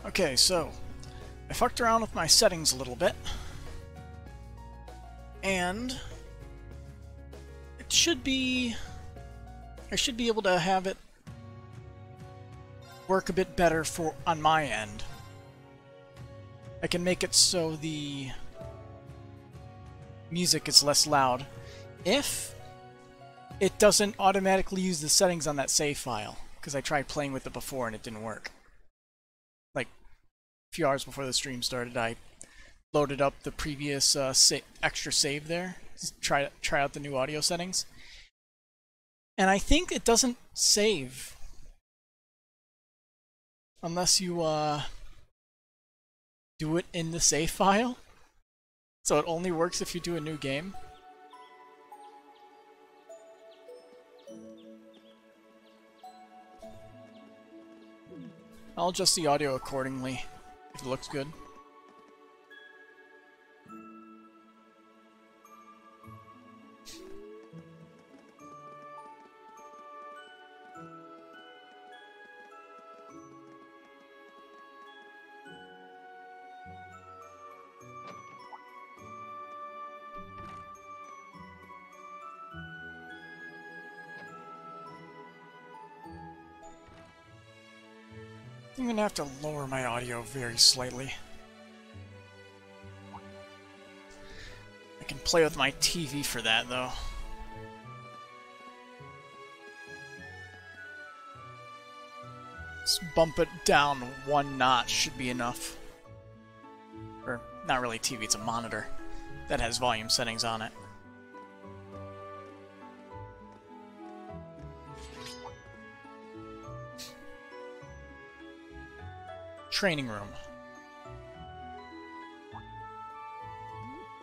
Okay, so I fucked around with my settings a little bit, and it should be... I should be able to have it work a bit better on my end. I can make it so the music is less loud if it doesn't automatically use the settings on that save file, because I tried playing with it before and it didn't work. Like a few hours before the stream started, I loaded up the previous extra save there, just try out the new audio settings, and I think it doesn't save unless you do it in the save file. So it only works if you do a new game. I'll adjust the audio accordingly if it looks good. I'm gonna have to lower my audio very slightly. I can play with my TV for that, though. Let's bump it down 1 notch should be enough. Or, not really TV, it's a monitor that has volume settings on it. Training room.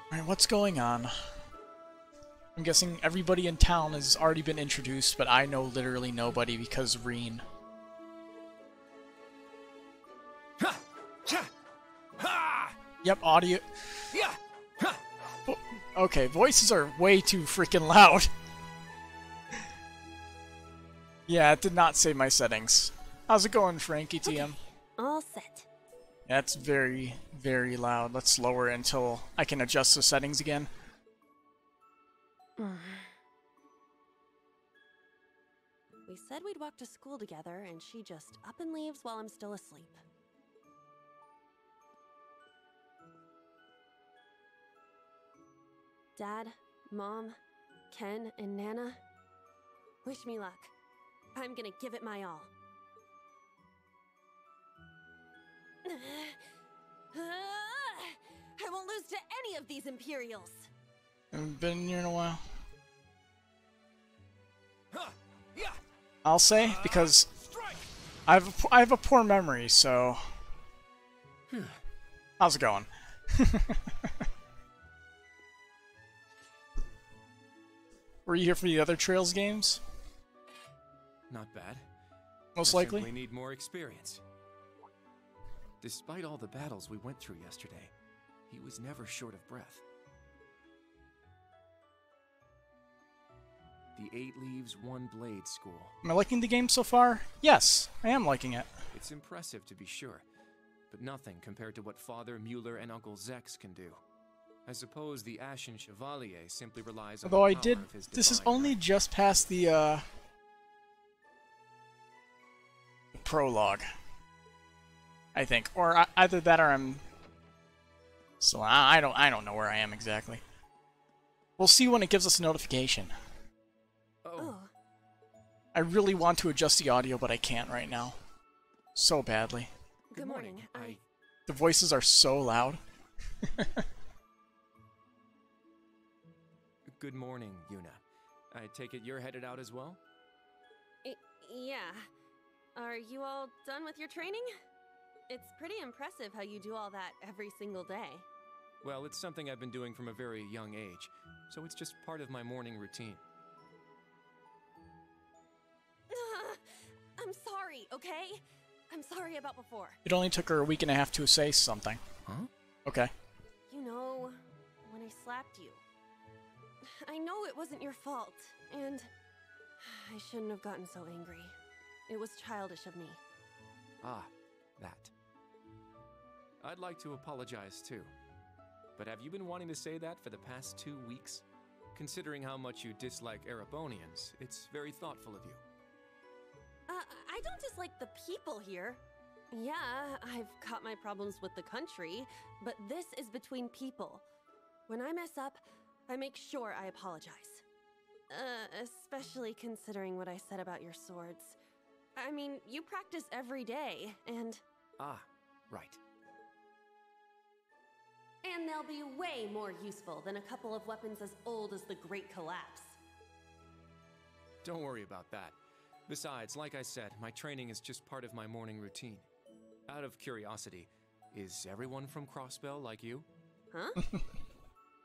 Alright, what's going on? I'm guessing everybody in town has already been introduced, but I know literally nobody because Reen. Yep, audio. Okay, voices are way too freaking loud. Yeah, it did not save my settings. How's it going, Frankie TM? All set. That's very, very loud. Let's lower it until I can adjust the settings again. We said we'd walk to school together, and she just up and leaves while I'm still asleep. Dad, Mom, Ken, and Nana, wish me luck. I'm gonna give it my all. I won't lose to any of these Imperials. Haven't been here in a while. I'll say, because I have a poor memory, so... How's it going? Were you here for the other Trails games? Not bad. Most I likely? simply need more experience. Despite all the battles we went through yesterday, he was never short of breath. The 8 Leaves, 1 Blade School. Am I liking the game so far? Yes, I am liking it. It's impressive to be sure, but nothing compared to what Father Mueller and Uncle Zex can do. I suppose the Ashen Chevalier simply relies on Although the I did, power of his this is divine only right. just past the prologue, I think, or either that or I'm. So I don't know where I am exactly. We'll see when it gives us a notification. Oh, I really want to adjust the audio, but I can't right now, so badly. Good morning. The voices are so loud. Good morning, Yuna. I take it you're headed out as well? Yeah. Are you all done with your training? It's pretty impressive how you do all that every single day. Well, it's something I've been doing from a very young age, so it's just part of my morning routine. I'm sorry, okay? I'm sorry about before. It only took her a week and a half to say something. Huh? Okay. You know, when I slapped you. I know it wasn't your fault, and I shouldn't have gotten so angry. It was childish of me. Ah, that. I'd like to apologize too. But have you been wanting to say that for the past 2 weeks? Considering how much you dislike Erebonians, it's very thoughtful of you. I don't dislike the people here. Yeah, I've got my problems with the country, but this is between people. When I mess up, I make sure I apologize. Especially considering what I said about your swords. I mean, you practice every day, and... Ah, right. And they'll be way more useful than a couple of weapons as old as the Great Collapse. Don't worry about that. Besides, like I said, my training is just part of my morning routine. Out of curiosity, is everyone from Crossbell like you? Huh?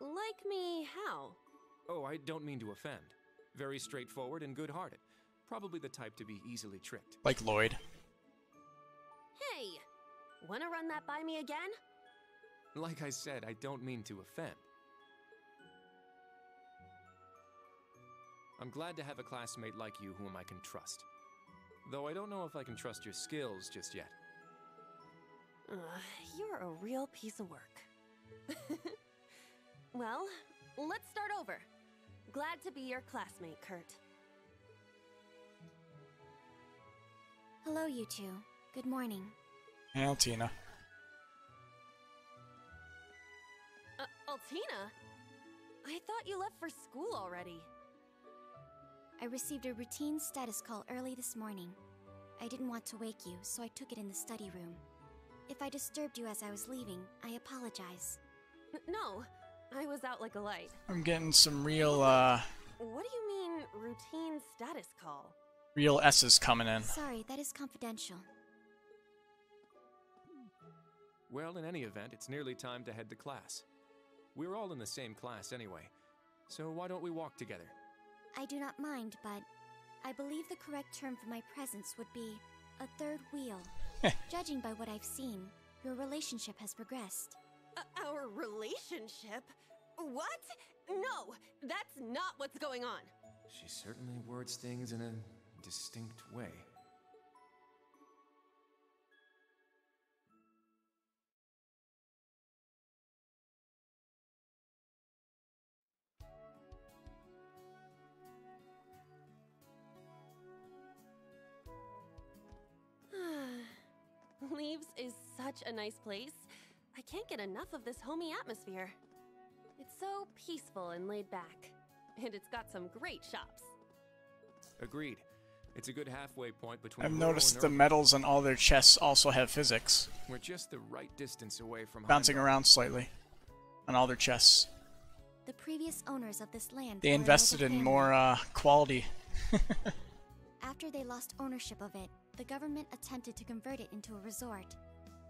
Like me, how? Oh, I don't mean to offend. Very straightforward and good-hearted. Probably the type to be easily tricked. Like Lloyd. Hey! Wanna run that by me again? Like I said, I don't mean to offend. I'm glad to have a classmate like you whom I can trust. Though I don't know if I can trust your skills just yet. You're a real piece of work. Well, let's start over. Glad to be your classmate, Kurt. Hello, you two. Good morning. Hey, Altina. Altina? I thought you left for school already. I received a routine status call early this morning. I didn't want to wake you, so I took it in the study room. If I disturbed you as I was leaving, I apologize. No, I was out like a light. I'm getting some real, What do you mean, routine status call? real S's coming in. Sorry, that is confidential. Well, in any event, it's nearly time to head to class. We're all in the same class anyway, so why don't we walk together? I do not mind, but I believe the correct term for my presence would be a third wheel. Judging by what I've seen, your relationship has progressed. Our relationship? What? No, that's not what's going on. She certainly words things in a distinct way. Leaves is such a nice place. I can't get enough of this homey atmosphere. It's so peaceful and laid back. And it's got some great shops. Agreed. It's a good halfway point between I've rural noticed and the urban. medals on all their chests also have physics. We're just the right distance away from Bouncing Heimdall. around slightly on all their chests. The previous owners of this land They were an invested older in family. more quality. After they lost ownership of it, the government attempted to convert it into a resort.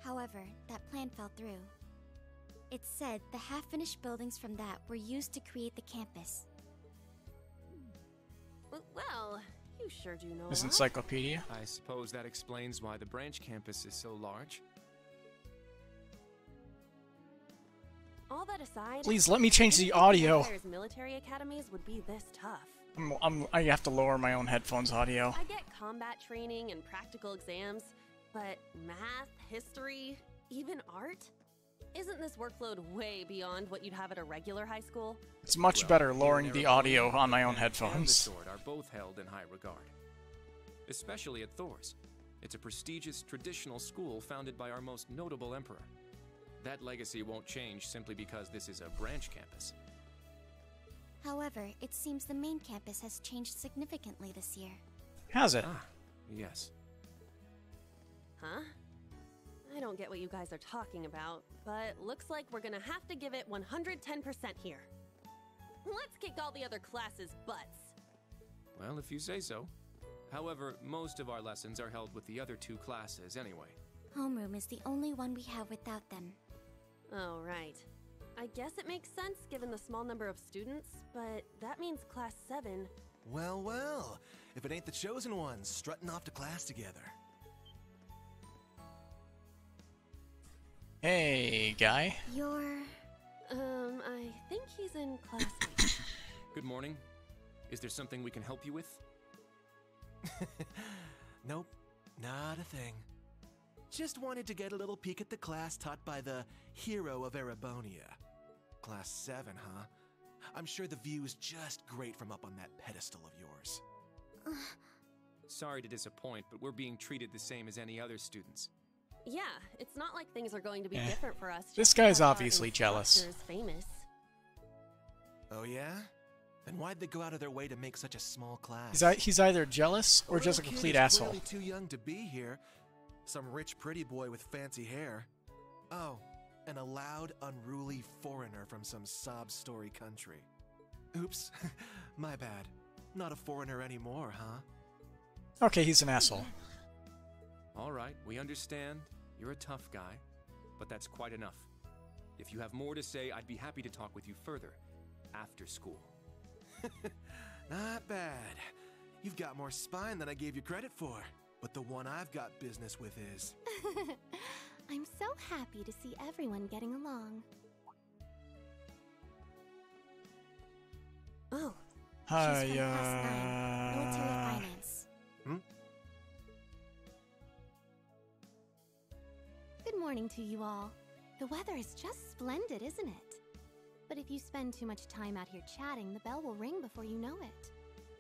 However, that plan fell through. It's said the half-finished buildings from that were used to create the campus. Well, you sure do know His a lot. encyclopedia. I suppose that explains why the branch campus is so large. All that aside, Please let me change the I didn't think audio. Empire's military academies would be this tough. I have to lower my own headphones audio. I get combat training and practical exams, but math, history, even art? Isn't this workload way beyond what you'd have at a regular high school? It's much Well, better here lowering in the Arizona, audio on my own and the headphones. sword are both held in high regard. Especially at Thor's. It's a prestigious traditional school founded by our most notable emperor. That legacy won't change simply because this is a branch campus. However, it seems the main campus has changed significantly this year. Has it? Ah, yes. Huh? I don't get what you guys are talking about, but looks like we're gonna have to give it 110% here. Let's kick all the other classes' butts. Well, if you say so. However, most of our lessons are held with the other two classes anyway. Homeroom is the only one we have without them. Oh, right. I guess it makes sense given the small number of students, but that means class 7. Well, well, if it ain't the chosen ones strutting off to class together. Hey, guy. You're... I think he's in class 8. Good morning. Is there something we can help you with? Nope, not a thing. Just wanted to get a little peek at the class taught by the hero of Erebonia. Class 7, huh? I'm sure the view is just great from up on that pedestal of yours. Sorry to disappoint, but we're being treated the same as any other students. Yeah, it's not like things are going to be different for us. This just guy's because our obviously jealous. instructor's famous. Oh yeah? Then why'd they go out of their way to make such a small class? He's either jealous or just a Little kid complete is asshole. Really too young to be here. Some rich pretty boy with fancy hair. Oh, and a loud, unruly foreigner from some sob story country. Oops, my bad. Not a foreigner anymore, huh? Okay, he's an asshole. All right, we understand. You're a tough guy, but that's quite enough. If you have more to say, I'd be happy to talk with you further after school. Not bad. You've got more spine than I gave you credit for. But the one I've got business with is... I'm so happy to see everyone getting along. Oh, Hi, She's from Class 9, Military Finance. Good morning to you all. The weather is just splendid, isn't it? But if you spend too much time out here chatting, the bell will ring before you know it.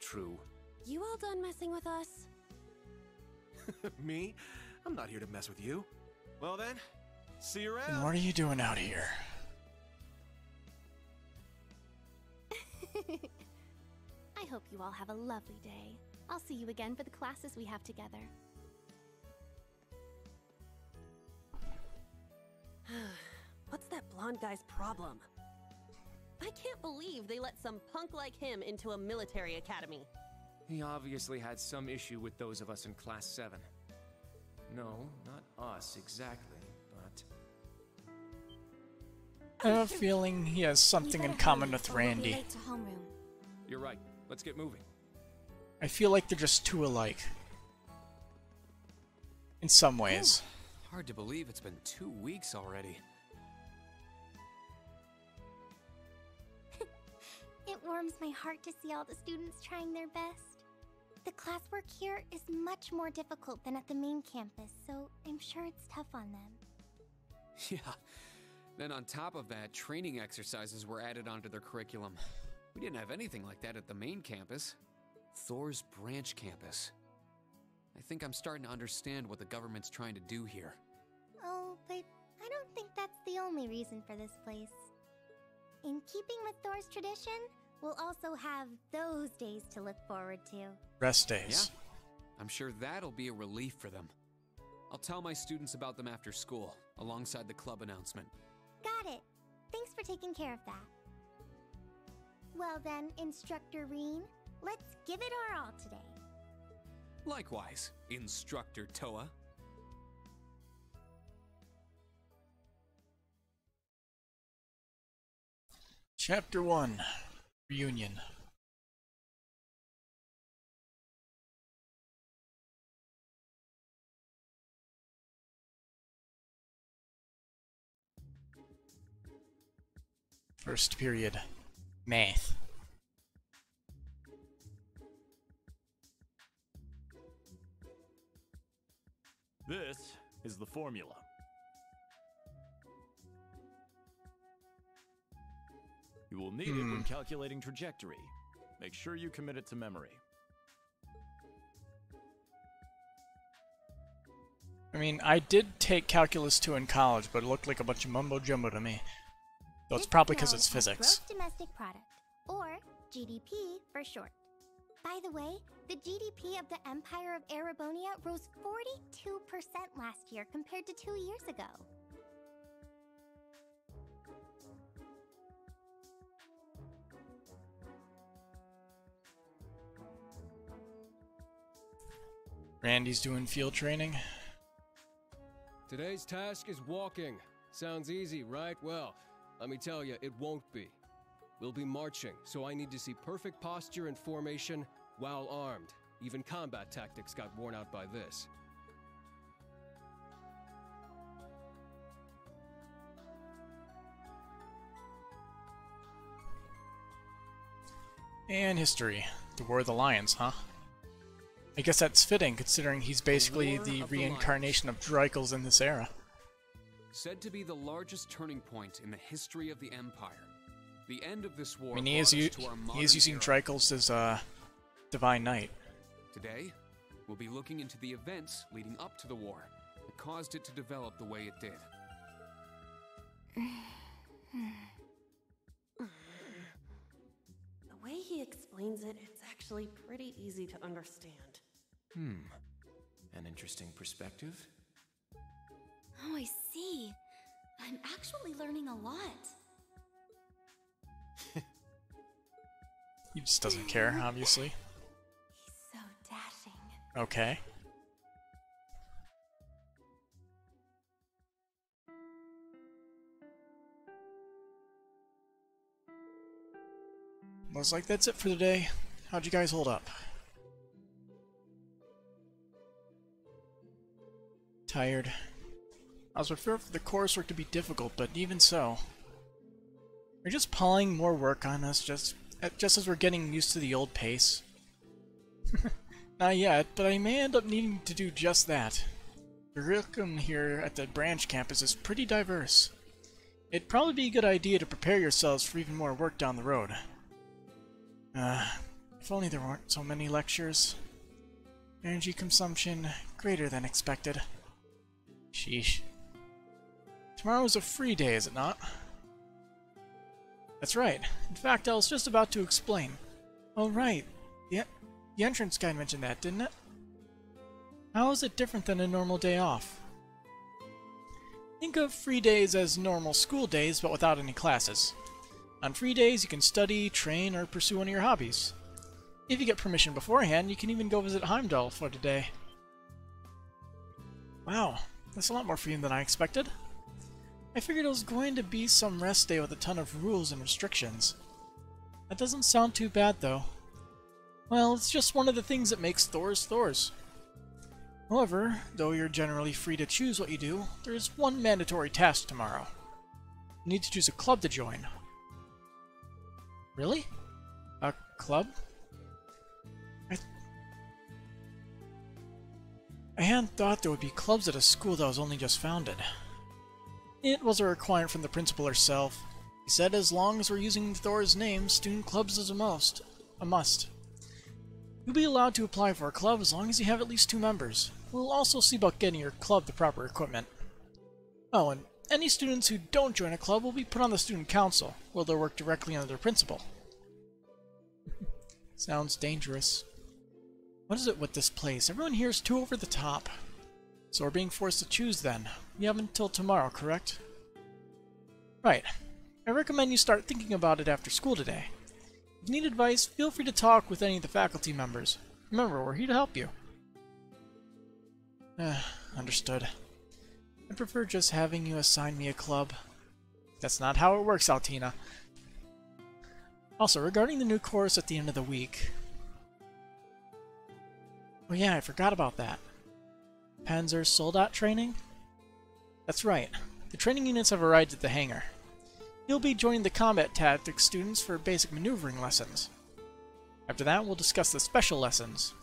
True. you all done messing with us? Me? I'm not here to mess with you. Well then, see you And around. what are you doing out here? I hope you all have a lovely day. I'll see you again for the classes we have together. What's that blonde guy's problem? I can't believe they let some punk like him into a military academy. He obviously had some issue with those of us in Class 7. No, not us exactly, but... I have a feeling he has something in common with Randy. Late to homeroom. You're right. Let's get moving. I feel like they're just too alike. In some ways. Hard to believe it's been 2 weeks already. It warms my heart to see all the students trying their best. The classwork here is much more difficult than at the main campus, so I'm sure it's tough on them. Yeah. Then on top of that, training exercises were added onto their curriculum. We didn't have anything like that at the main campus. Thor's branch campus. I think I'm starting to understand what the government's trying to do here. Oh, but I don't think that's the only reason for this place. In keeping with Thor's tradition, we'll also have those days to look forward to. Rest days. Yeah, I'm sure that'll be a relief for them. I'll tell my students about them after school, alongside the club announcement. Got it. Thanks for taking care of that. Well then, Instructor Reen, let's give it our all today. Likewise, Instructor Toa. Chapter 1. Reunion. First period. Math. This is the formula. You will need it when calculating trajectory. Make sure you commit it to memory. I mean, I did take Calculus 2 in college, but it looked like a bunch of mumbo-jumbo to me. Though it's This probably is because known it's as physics. Gross Domestic Product, or GDP for short. By the way, the GDP of the Empire of Erebonia rose 42% last year compared to 2 years ago. Randy's doing field training. Today's task is walking. Sounds easy, right? Well, let me tell you, it won't be. We'll be marching, so I need to see perfect posture and formation while armed. Even combat tactics got worn out by this. And history. The War of the Lions, huh? I guess that's fitting, considering he's basically the reincarnation of Dreichels in this era. Said to be the largest turning point in the history of the Empire. The end of this war. I mean, he is using Dreichels as a Divine Knight. Today, we'll be looking into the events leading up to the war that caused it to develop the way it did. The way he explains it, it's actually pretty easy to understand. An interesting perspective. Oh, I see. I'm actually learning a lot. He just doesn't care, obviously. He's so dashing. Okay. Looks like that's it for today. How'd you guys hold up? Tired. I was prepared for the coursework to be difficult, but even so. We're just piling more work on us just as we're getting used to the old pace. Not yet, but I may end up needing to do just that. The curriculum here at the branch campus is pretty diverse. It'd probably be a good idea to prepare yourselves for even more work down the road. If only there weren't so many lectures. Energy consumption greater than expected. Sheesh. Tomorrow is a free day, is it not? That's right. In fact, I was just about to explain. Oh, right. The entrance guide mentioned that, didn't it? How is it different than a normal day off? Think of free days as normal school days, but without any classes. On free days, you can study, train, or pursue one of your hobbies. If you get permission beforehand, you can even go visit Heimdall for the day. Wow, that's a lot more freedom than I expected. I figured it was going to be some rest day with a ton of rules and restrictions. That doesn't sound too bad, though. Well, it's just one of the things that makes Thors Thors. However, though you're generally free to choose what you do, there is one mandatory task tomorrow. You need to choose a club to join. Really? A club? I hadn't thought there would be clubs at a school that was only just founded. It was a requirement from the principal herself. He said as long as we're using Thor's name, student clubs is a must. You'll be allowed to apply for a club as long as you have at least 2 members. We'll also see about getting your club the proper equipment. Oh, and any students who don't join a club will be put on the student council, where they'll work directly under their principal. Sounds dangerous. What is it with this place? Everyone here is too over the top. So we're being forced to choose then. We have until tomorrow, correct? Right. I recommend you start thinking about it after school today. If you need advice, feel free to talk with any of the faculty members. Remember, we're here to help you. Understood. I prefer just having you assign me a club. That's not how it works, Altina. Also, regarding the new course at the end of the week... Oh yeah, I forgot about that. Panzer Soldat training? That's right. The training units have arrived at the hangar. You'll be joining the combat tactics students for basic maneuvering lessons. After that, we'll discuss the special lessons.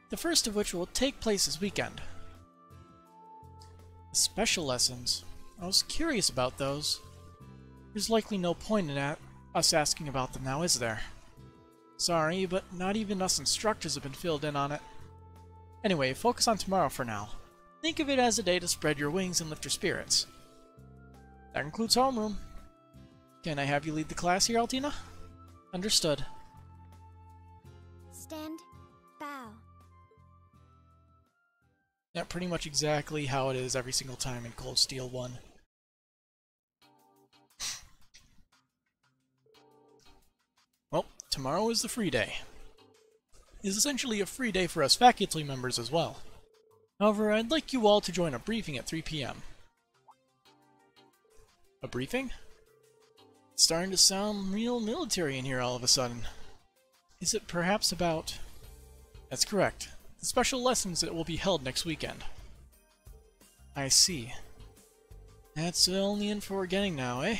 The first of which will take place this weekend. The special lessons? I was curious about those. There's likely no point in us asking about them now, is there? Sorry, but not even us instructors have been filled in on it. Anyway, focus on tomorrow for now. Think of it as a day to spread your wings and lift your spirits. That concludes homeroom. Can I have you lead the class here, Altina? Understood. Stand. Bow. Yeah, pretty much exactly how it is every single time in Cold Steel 1. Well, tomorrow is the free day. It's essentially a free day for us faculty members as well. However, I'd like you all to join a briefing at 3 p.m. A briefing? It's starting to sound real military in here all of a sudden. Is it perhaps about... That's correct. The special lessons that will be held next weekend. I see. That's the only info we're getting now, eh?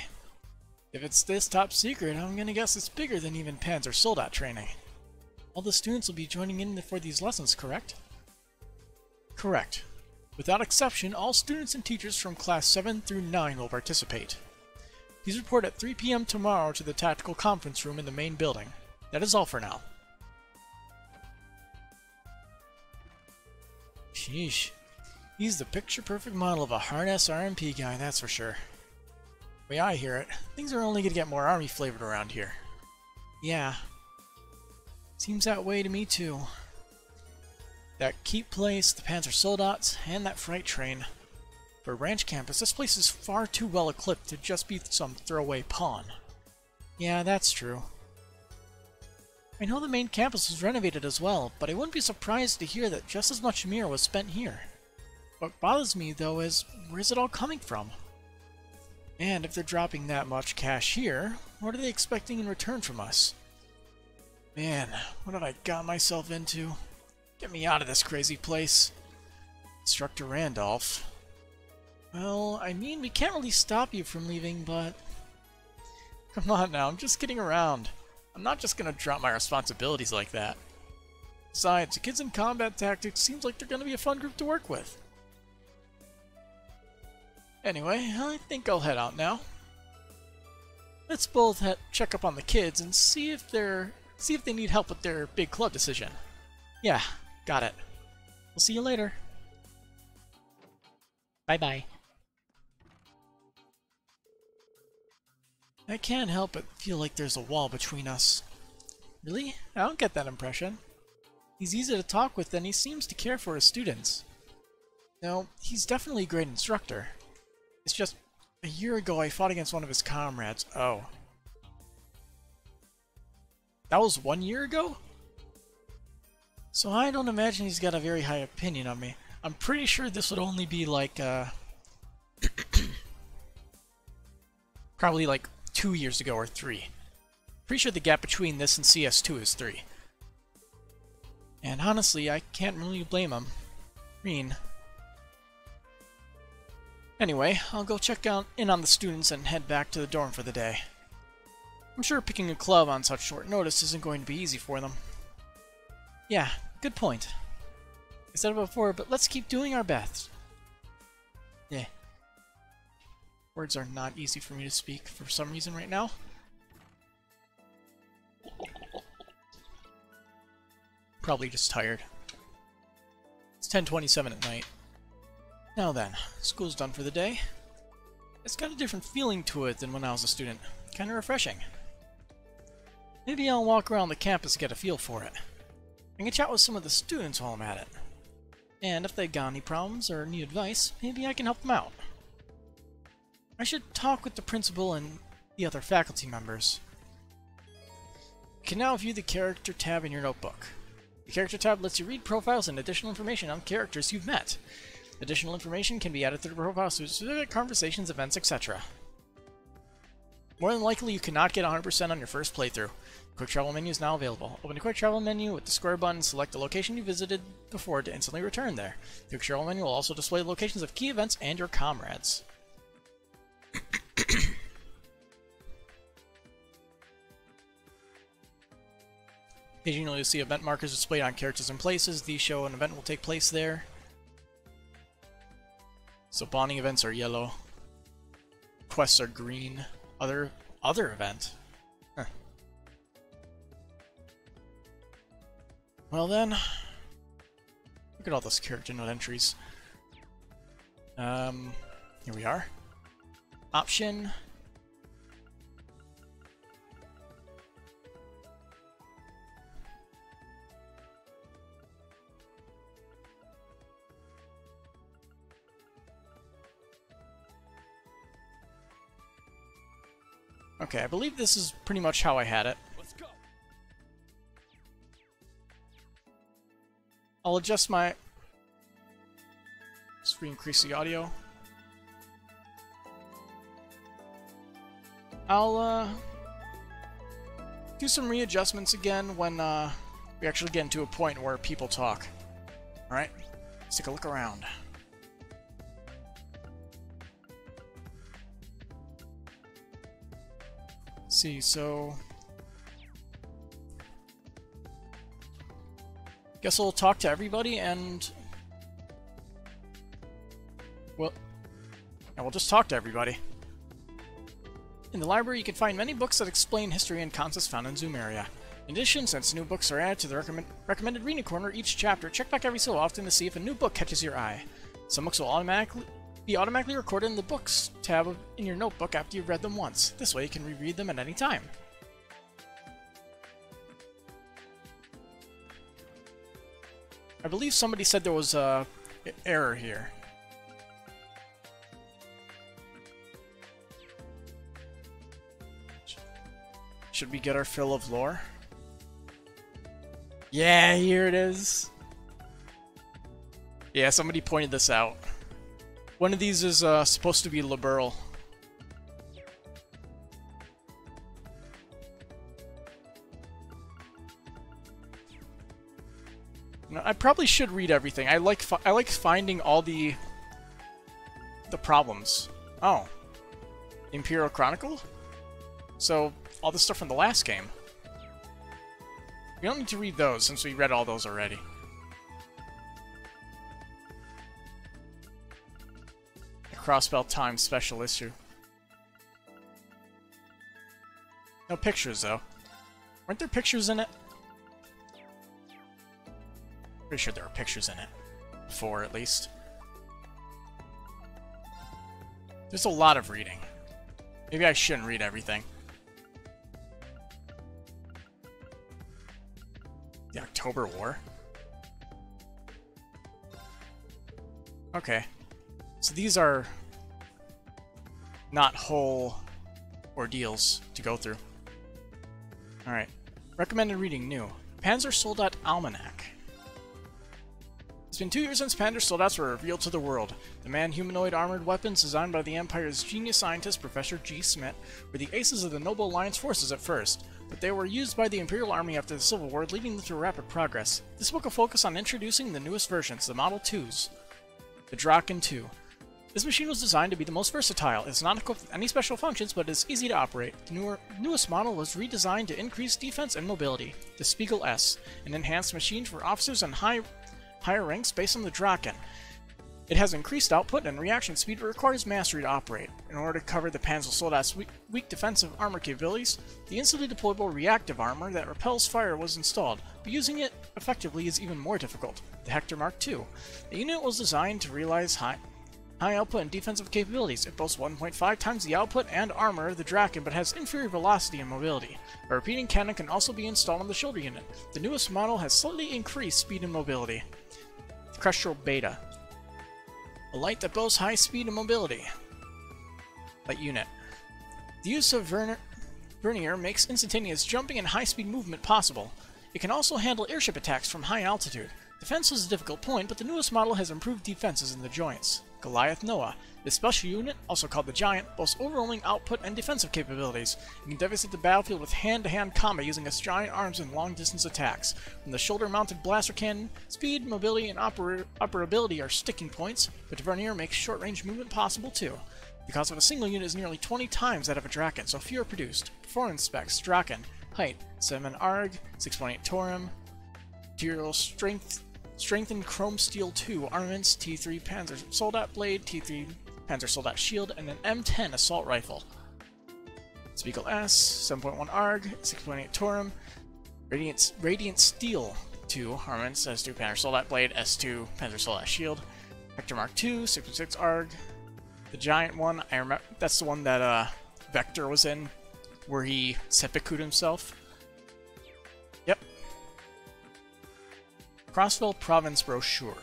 If it's this top secret, I'm gonna guess it's bigger than even Panzer Soldat training. All the students will be joining in for these lessons, correct? Correct. Without exception, all students and teachers from class 7 through 9 will participate. Please report at 3 p.m. tomorrow to the tactical conference room in the main building. That is all for now. Sheesh. He's the picture-perfect model of a hard-ass RMP guy, that's for sure. The way I hear it, things are only gonna get more army-flavored around here. Yeah. Seems that way to me, too. That keep place, the Panzer Soldats, and that freight train. For a ranch campus, this place is far too well equipped to just be some throwaway pawn. Yeah, that's true. I know the main campus was renovated as well, but I wouldn't be surprised to hear that just as much Mir was spent here. What bothers me, though, is where's it all coming from? And if they're dropping that much cash here, what are they expecting in return from us? Man, what have I got myself into? Get me out of this crazy place. Instructor Randolph. Well, I mean, we can't really stop you from leaving, but... Come on now, I'm just kidding around. I'm not just gonna drop my responsibilities like that. Besides, the kids in combat tactics seems like they're gonna be a fun group to work with. Anyway, I think I'll head out now. Let's both check up on the kids and see if they need help with their big club decision. Yeah, got it. We'll see you later. Bye-bye. I can't help but feel like there's a wall between us. Really? I don't get that impression. He's easy to talk with and he seems to care for his students. No, he's definitely a great instructor. It's just, a year ago I fought against one of his comrades. Oh. That was 1 year ago? So I don't imagine he's got a very high opinion of me. I'm pretty sure this would only be like, probably like 2 years ago or 3. Pretty sure the gap between this and CS2 is 3. And honestly, I can't really blame him. Anyway, I'll go check in on the students and head back to the dorm for the day. I'm sure picking a club on such short notice isn't going to be easy for them. Yeah, good point. I said it before, but let's keep doing our best. Yeah. Words are not easy for me to speak for some reason right now. Probably just tired. It's 10:27 at night. Now then, school's done for the day. It's got a different feeling to it than when I was a student. Kinda refreshing. Maybe I'll walk around the campus to get a feel for it. I can chat with some of the students while I'm at it. And if they've got any problems or need advice, maybe I can help them out. I should talk with the principal and the other faculty members. You can now view the character tab in your notebook. The character tab lets you read profiles and additional information on characters you've met. Additional information can be added to the profile through specific conversations, events, etc. More than likely, you cannot get 100% on your first playthrough. The Quick Travel menu is now available. Open the Quick Travel menu with the square button, select the location you visited before to instantly return there. The Quick Travel menu will also display the locations of key events and your comrades. Occasionally you'll see event markers displayed on characters and places. These show an event will take place there. So bonding events are yellow. Quests are green. Other event. Huh. Well then, look at all those character note entries. Here we are. Option. Okay, I believe this is pretty much how I had it. Let's go. I'll adjust my... Just increase the audio. I'll do some readjustments again when we actually get into a point where people talk. Alright, let's take a look around. See, so Guess we'll talk to everybody and... well, we'll just talk to everybody. In the library, you can find many books that explain history and concepts found in Zoom area. In addition, since new books are added to the recommended reading corner each chapter, check back every so often to see if a new book catches your eye. Some books will be automatically recorded in the Books tab in your notebook after you've read them once. This way you can reread them at any time. I believe somebody said there was a error here. Should we get our fill of lore? Yeah, here it is. Yeah, somebody pointed this out. One of these is supposed to be liberal. I probably should read everything. I like finding all the problems. Oh, Imperial Chronicle. So all the stuff from the last game. We don't need to read those since we read all those already. The Crossbell Times special issue. No pictures though. Weren't there pictures in it? Pretty sure there were pictures in it. 4 at least. There's a lot of reading. Maybe I shouldn't read everything. The October War? Okay. So these are not whole ordeals to go through. Alright. Recommended reading new. Panzer Soldat Almanac. It's been 2 years since Panzer Soldats were revealed to the world. The man-humanoid armored weapons designed by the Empire's genius scientist Professor G. Smith were the aces of the Noble Alliance forces at first, but they were used by the Imperial Army after the Civil War, leading them to rapid progress. This book will focus on introducing the newest versions, the Model 2s. The Draken 2. This machine was designed to be the most versatile. It's not equipped with any special functions, but is easy to operate. The newest model was redesigned to increase defense and mobility. The Spiegel S, an enhanced machine for officers and higher ranks based on the Draken. It has increased output and reaction speed but requires mastery to operate. In order to cover the Panzer Soldat's weak defensive armor capabilities, the instantly deployable reactive armor that repels fire was installed, but using it effectively is even more difficult. The Hector Mark II. The unit was designed to realize high output and defensive capabilities. It boasts 1.5 times the output and armor of the Draken, but has inferior velocity and mobility. A repeating cannon can also be installed on the shoulder unit. The newest model has slightly increased speed and mobility. The Kestrel Beta. A light that boasts high speed and mobility. Light unit. The use of vernier makes instantaneous jumping and high-speed movement possible. It can also handle airship attacks from high altitude. Defense was a difficult point, but the newest model has improved defenses in the joints. Goliath Noah. This special unit, also called the Giant, boasts overwhelming output and defensive capabilities. It can devastate the battlefield with hand-to-hand combat using its giant arms and long-distance attacks. From the shoulder-mounted blaster cannon, speed, mobility, and operability are sticking points, but Vernier makes short-range movement possible too. The cost of a single unit is nearly 20 times that of a Draken, so few are produced. Performance specs: Draken, height 7 Arg, 6.8 Torum, material strengthened chrome steel 2, armaments T3 Panzer Soldat blade, T3 Panzer Soldat shield, and an M10 assault rifle. Spiegel S, 7.1 Arg, 6.8 Torum, Radiant Steel 2, armaments S2 Panzer Soldat blade, S2 Panzer Soldat shield, Hector Mark II, 6.6 Arg. The giant one, I remember, that's the one that Vector was in, where he seppuku'd himself. Yep. Crossville Province brochure.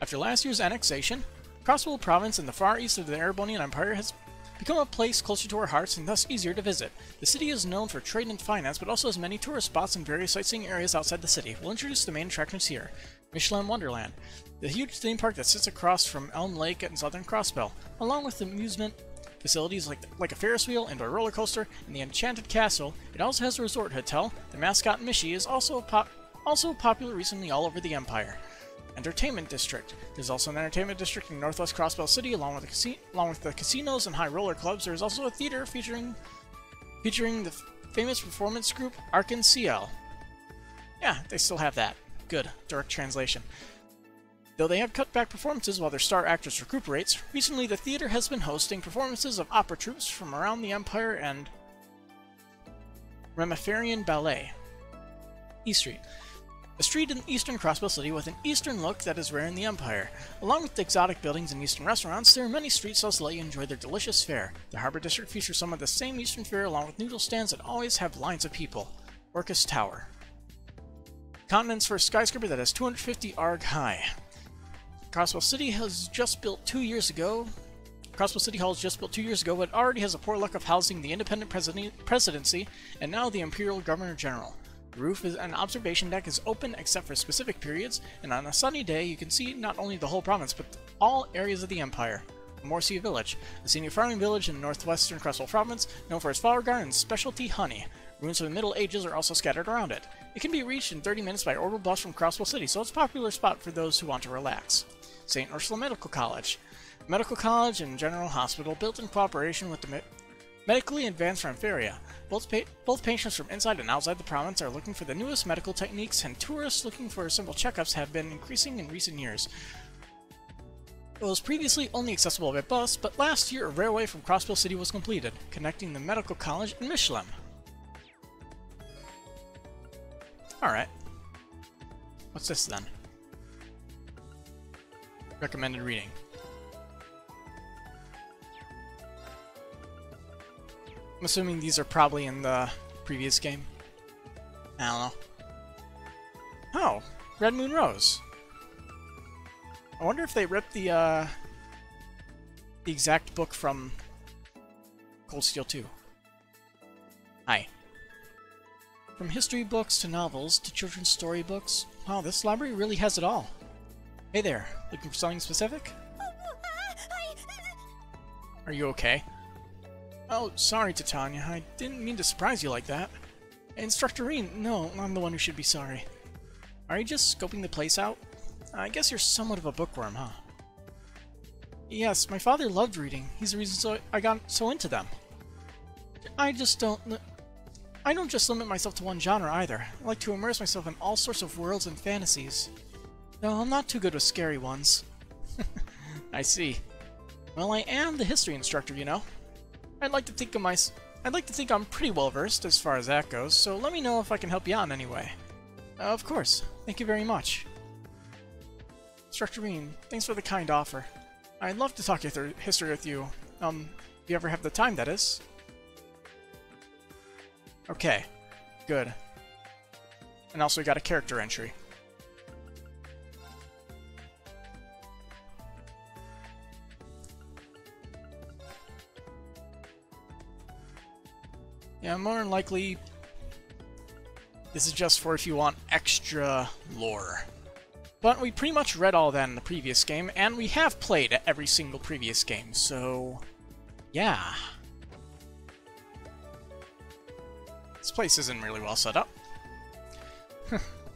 After last year's annexation, Crossville Province in the far east of the Erebonian Empire has become a place closer to our hearts and thus easier to visit. The city is known for trade and finance, but also has many tourist spots and various sightseeing areas outside the city. We'll introduce the main attractions here. Michelin Wonderland, the huge theme park that sits across from Elm Lake in southern Crossbell, along with amusement facilities like a Ferris wheel, indoor roller coaster, and the Enchanted Castle. It also has a resort hotel. The mascot Mishi is also popular recently all over the Empire. Entertainment District. There's also an entertainment district in northwest Crossbell City, along with the casinos and high roller clubs. There's also a theater featuring the famous performance group Arkan CL. Yeah, they still have that. Good. Direct translation. Though they have cut back performances while their star actress recuperates, recently the theater has been hosting performances of opera troupes from around the Empire and Remiferian Ballet. E Street. A street in eastern Crossbow City with an eastern look that is rare in the Empire. Along with the exotic buildings and eastern restaurants, there are many street stalls to let you enjoy their delicious fare. The Harbor District features some of the same eastern fare along with noodle stands that always have lines of people. Orcus Tower. Continent's first skyscraper that is 250 arg high. Crossbow City Hall is just built 2 years ago, but it already has the poor luck of housing the independent presidency and now the Imperial Governor General. The roof and observation deck is open except for specific periods, and on a sunny day you can see not only the whole province, but all areas of the Empire. Morsia Village, a scenic farming village in northwestern Crossbow Province, known for its flower garden and specialty honey. Ruins of the Middle Ages are also scattered around it. It can be reached in 30 minutes by orbital bus from Crossbow City, so it's a popular spot for those who want to relax. St. Ursula Medical College. A medical college and general hospital built in cooperation with the medically advanced Rempharia. Both patients from inside and outside the province are looking for the newest medical techniques, and tourists looking for simple checkups have been increasing in recent years. It was previously only accessible by bus, but last year a railway from Crossbow City was completed, connecting the medical college and Michelin. Alright. What's this then? Recommended reading. I'm assuming these are probably in the previous game. I don't know. Oh! Red Moon Rose. I wonder if they ripped the exact book from Cold Steel 2. Hi. From history books to novels to children's storybooks. Wow, this library really has it all. Hey there, looking for something specific? Are you okay? Oh, sorry, Titania. I didn't mean to surprise you like that. Instructor Reen, no, I'm the one who should be sorry. Are you just scoping the place out? I guess you're somewhat of a bookworm, huh? Yes, my father loved reading. He's the reason I got so into them. I don't just limit myself to one genre either. I like to immerse myself in all sorts of worlds and fantasies. No, I'm not too good with scary ones. I see. Well, I am the history instructor, you know. I'd like to think I'm pretty well versed as far as that goes, so let me know if I can help you out in any way. Of course. Thank you very much. Instructor Reen, thanks for the kind offer. I'd love to talk history with you. If you ever have the time, that is. Okay. Good. And also we got a character entry. Yeah, more than likely, this is just for if you want extra lore. But we pretty much read all that in the previous game, and we have played every single previous game, so yeah. This place isn't really well set up.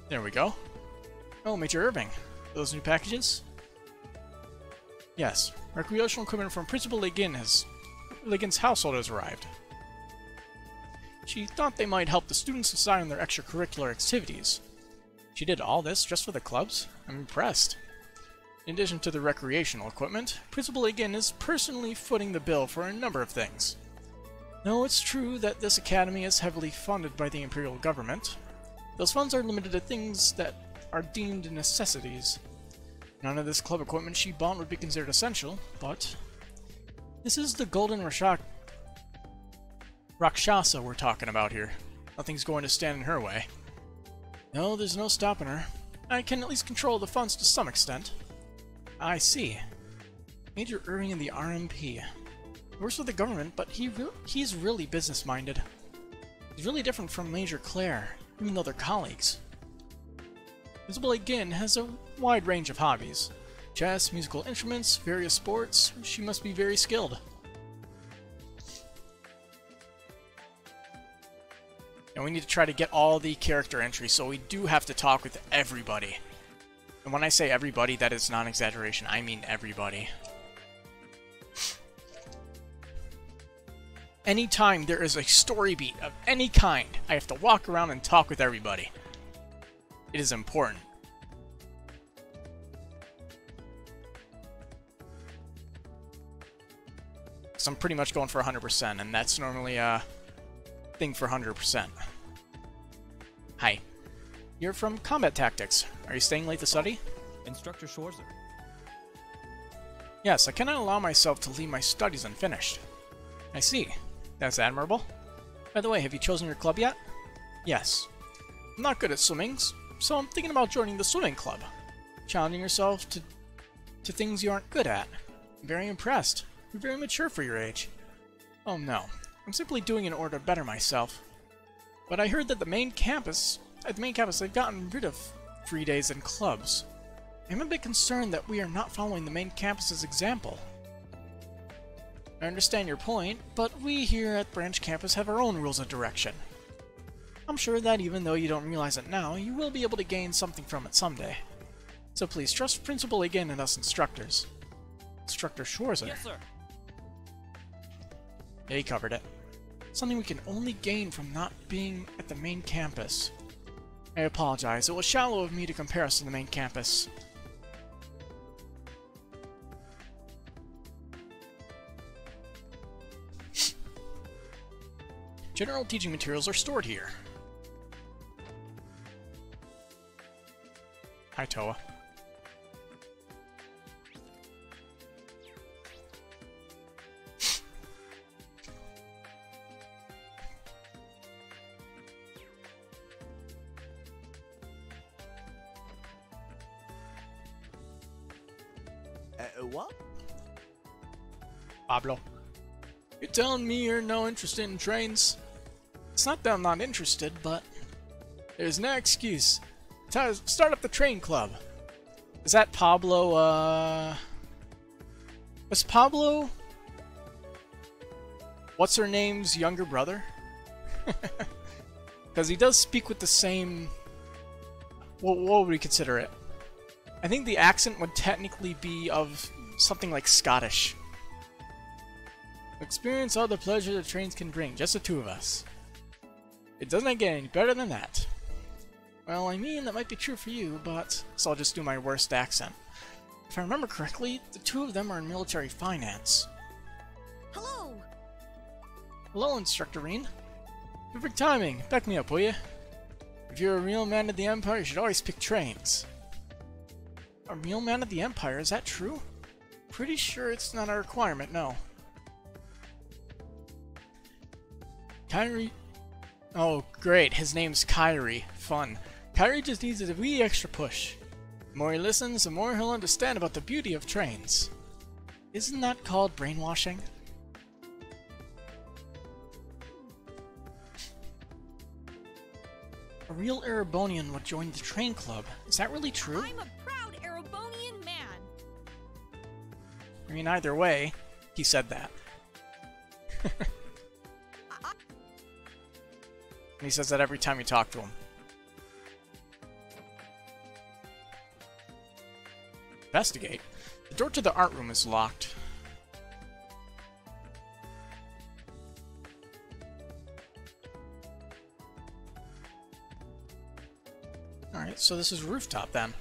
There we go. Oh, Major Irving. Those new packages? Yes. Recreational equipment from Principal Ligon's household has arrived. She thought they might help the students decide on their extracurricular activities. She did all this just for the clubs? I'm impressed. In addition to the recreational equipment, Principal Ligon is personally footing the bill for a number of things. No, it's true that this academy is heavily funded by the Imperial government. Those funds are limited to things that are deemed necessities. None of this club equipment she bought would be considered essential, but this is the Golden Rakshasa we're talking about here. Nothing's going to stand in her way. No, there's no stopping her. I can at least control the funds to some extent. I see. Major Irving in the RMP. He works for the government, but he's really business-minded. He's really different from Major Claire, even though they're colleagues. Principal Ligon has a wide range of hobbies. Chess, musical instruments, various sports. She must be very skilled. And we need to try to get all the character entries, so we do have to talk with everybody. And when I say everybody, that is not an exaggeration. I mean everybody. Anytime there is a story beat of any kind, I have to walk around and talk with everybody. it is important. So I'm pretty much going for 100%, and that's normally a thing for 100%. Hi. You're from Combat Tactics. Are you staying late to study? Instructor Schwarzer. Yes, I cannot allow myself to leave my studies unfinished. I see. That's admirable. By the way, have you chosen your club yet? Yes. I'm not good at swimming, so I'm thinking about joining the swimming club. Challenging yourself to things you aren't good at. I'm very impressed. You're very mature for your age. Oh no. I'm simply doing it in order to better myself. But I heard that at the main campus, they've gotten rid of free days and clubs. I'm a bit concerned that we are not following the main campus's example. I understand your point, but we here at Branch Campus have our own rules of direction. I'm sure that even though you don't realize it now, you will be able to gain something from it someday. So please trust Principal again and us instructors. Instructor Schwarzer. Yes, sir. Yeah, he covered it. Something we can only gain from not being at the main campus. I apologize, it was shallow of me to compare us to the main campus. General teaching materials are stored here. Hi, Toa. What? Pablo. You're telling me you're no interested in trains? It's not that I'm not interested, but there's no excuse. Start up the train club. Is that Pablo, was Pablo... what's her name's younger brother? Because he does speak with the same... what would we consider it? I think the accent would technically be of something like Scottish. Experience all the pleasure the trains can bring, just the two of us. It doesn't get any better than that. Well, I mean, that might be true for you, but... so I'll just do my worst accent. If I remember correctly, the two of them are in military finance. Hello! Hello, Instructor Reen. Perfect timing. Back me up, will you? If you're a real man of the Empire, you should always pick trains. A real man of the Empire? Is that true? Pretty sure it's not a requirement, no. Kyrie... oh, great. His name's Kyrie. Fun. Kyrie just needs a wee extra push. The more he listens, the more he'll understand about the beauty of trains. Isn't that called brainwashing? A real Erebonian would join the train club. Is that really true? I'm a proud Erebonian man! I mean, either way, he said that. And he says that every time you talk to him. Investigate. The door to the art room is locked. Alright, so this is rooftop then.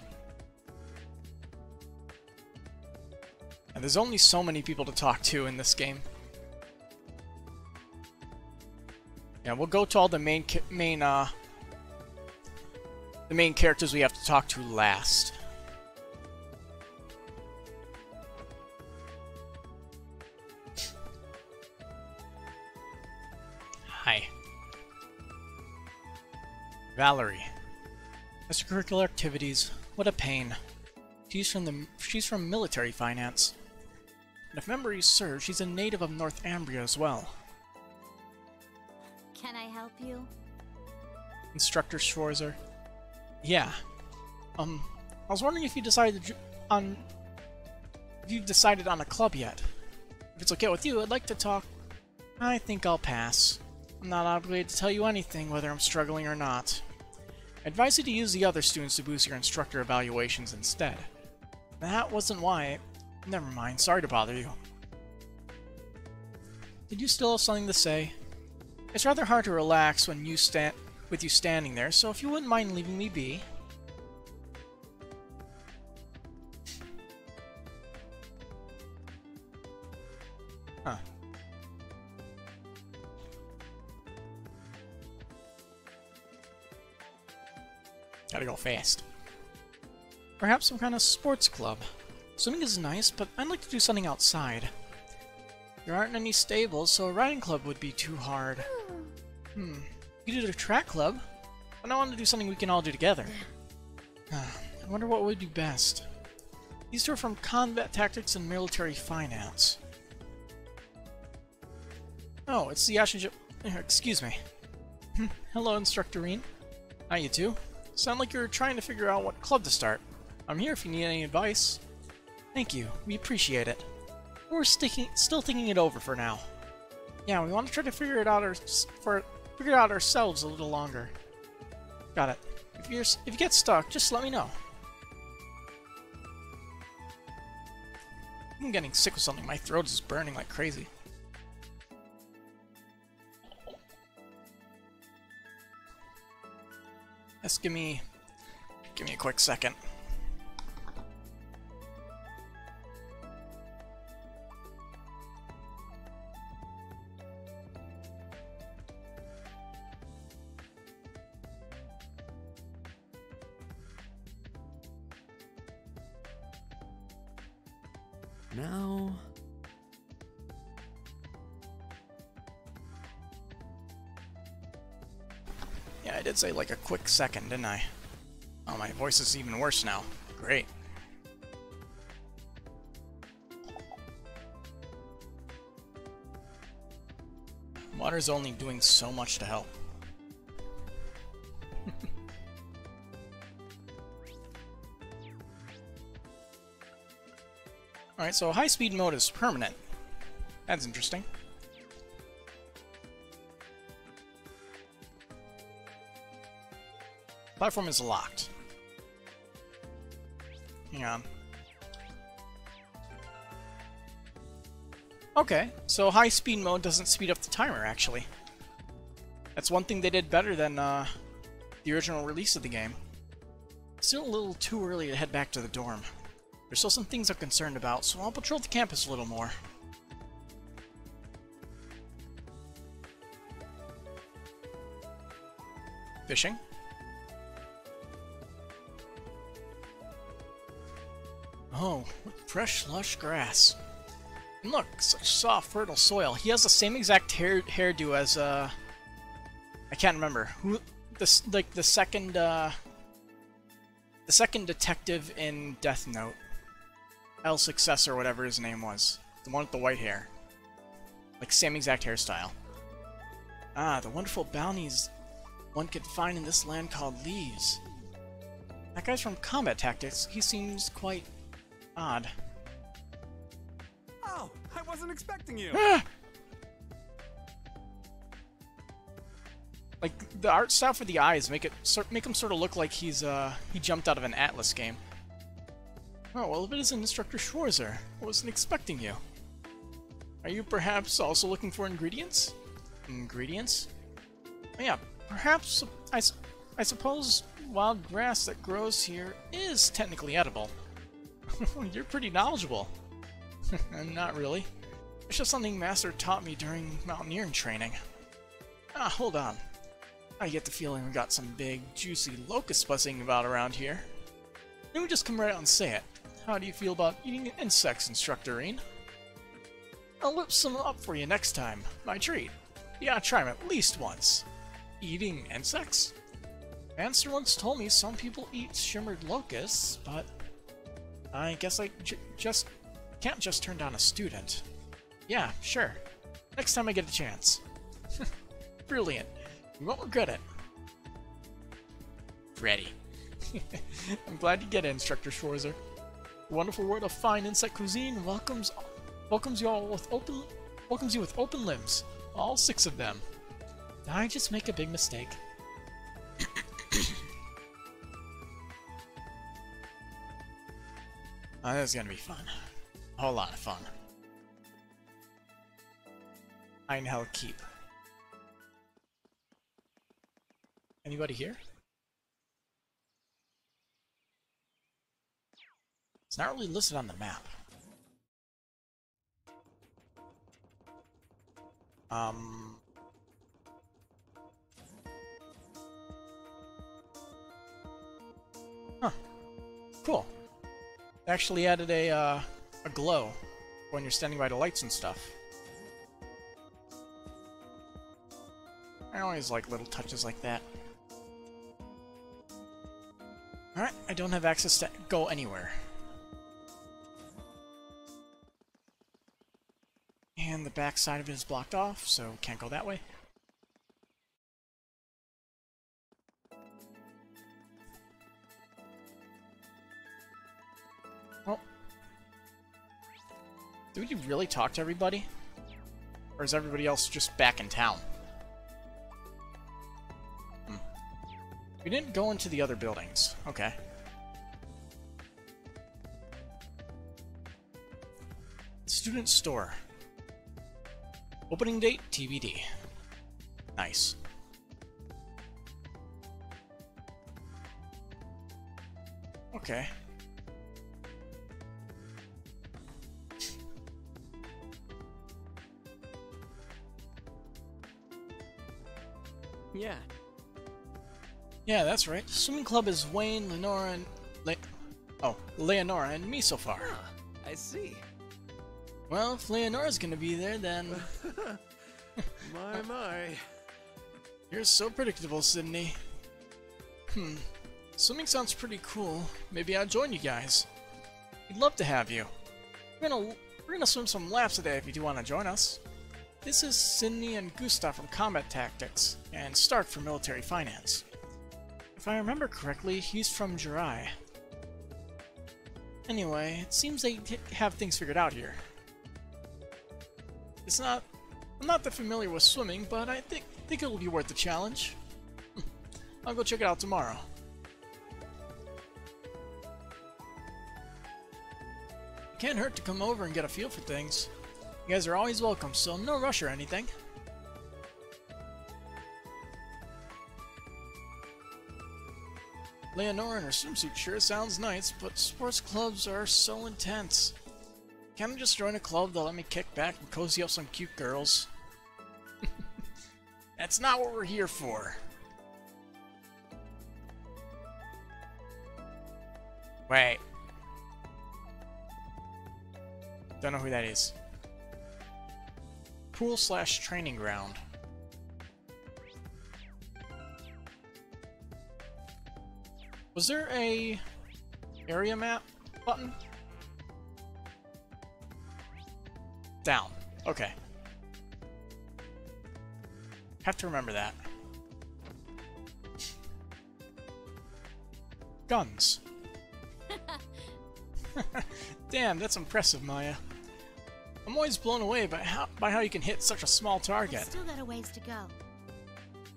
And there's only so many people to talk to in this game. Yeah, we'll go to all the main characters we have to talk to last. Hi. Valerie. Extracurricular activities. What a pain. She's from military finance. And if memory serves, she's a native of North Ambria as well. Can I help you? Instructor Schwarzer. Yeah. I was wondering if you decided on a club yet. If it's okay with you, I'd like to talk. I think I'll pass. I'm not obligated to tell you anything, whether I'm struggling or not. I advise you to use the other students to boost your instructor evaluations instead. That wasn't why. Never mind, sorry to bother you. Did you still have something to say? It's rather hard to relax when with you standing there, so if you wouldn't mind leaving me be. Gotta go fast. Perhaps some kind of sports club. Swimming is nice, but I'd like to do something outside. There aren't any stables, so a riding club would be too hard. You could do a track club, but I want to do something we can all do together. I wonder what would be best. These two are from combat tactics and military finance. Oh, it's the Ashen excuse me. Hello, Instructorine. Hi, you two. Sound like you're trying to figure out what club to start. I'm here if you need any advice. Thank you. We appreciate it. We're still thinking it over for now. Yeah, we want to try to figure it out ourselves a little longer. Got it. If you get stuck, just let me know. I'm getting sick with something. My throat is burning like crazy. Just give me a quick second. Now... Yeah, I did say like a quick second, didn't I? Oh, my voice is even worse now. Great. Water's only doing so much to help. Alright, so high-speed mode is permanent. That's interesting. Platform is locked. Hang on. Okay, so high-speed mode doesn't speed up the timer, actually. That's one thing they did better than the original release of the game. Still a little too early to head back to the dorm. There's still some things I'm concerned about, so I'll patrol the campus a little more. Fishing? Oh, fresh, lush grass. And look, such soft, fertile soil. He has the same exact hairdo as, I can't remember. Who, the second detective in Death Note. L Successor, whatever his name was. The one with the white hair. Like, same exact hairstyle. Ah, the wonderful bounties one could find in this land called leaves. That guy's from Combat Tactics. He seems quite odd. Oh, I wasn't expecting you! Like, the art style for the eyes make him sort of look like he jumped out of an Atlas game. Oh, well, if it isn't Instructor Schwarzer, I wasn't expecting you. Are you perhaps also looking for ingredients? Ingredients? Oh, yeah, perhaps, I suppose wild grass that grows here is technically edible. You're pretty knowledgeable. Not really. It's just something Master taught me during mountaineering training. Ah, hold on. I get the feeling we got some big, juicy locust buzzing about around here. Let me just come right out and say it. How do you feel about eating insects, Instructorine? I'll whip some up for you next time. My treat. Yeah, try them at least once. Eating insects? Master once told me some people eat shimmered locusts, but I guess I can't just turn down a student. Yeah, sure. Next time I get a chance. Brilliant. You won't regret it. Ready. I'm glad you get it, Instructor Schwarzer. The wonderful world of fine insect cuisine welcomes you with open limbs. All 6 of them. Did I just make a big mistake? Oh, this is gonna be fun. A whole lot of fun. Einhell Keep. Anybody here? It's not really listed on the map. Huh. Cool. They actually added a glow when you're standing by the lights and stuff. I always like little touches like that. Alright, I don't have access to go anywhere. And the back side of it is blocked off, so can't go that way. Oh. Did we really talk to everybody? Or is everybody else just back in town? We didn't go into the other buildings. Okay. Student store. Opening date, TBD. Nice. Okay. Yeah. Yeah, that's right. Swimming club is Wayne, Lenora, and Leonora and me so far. Huh, I see. Well, if Leonora's gonna be there, then My. you're so predictable, Sydney. Swimming sounds pretty cool. Maybe I'll join you guys. We'd love to have you. We're gonna swim some laps today if you do want to join us. This is Sydney and Gustav from Combat Tactics, and Stark from Military Finance. If I remember correctly, he's from Jirai. Anyway, it seems they have things figured out here. I'm not that familiar with swimming, but I think it'll be worth the challenge. I'll go check it out tomorrow. It can't hurt to come over and get a feel for things. You guys are always welcome, so no rush or anything. Leonora in her swimsuit sure sounds nice, but sports clubs are so intense. Can't I just join a club that'll let me kick back and cozy up some cute girls? That's not what we're here for. Wait. Don't know who that is. Pool/training ground. Was there a area map button? Down. Okay. Have to remember that. Guns. Damn, that's impressive, Maya. I'm always blown away by how you can hit such a small target. I've still got a ways to go.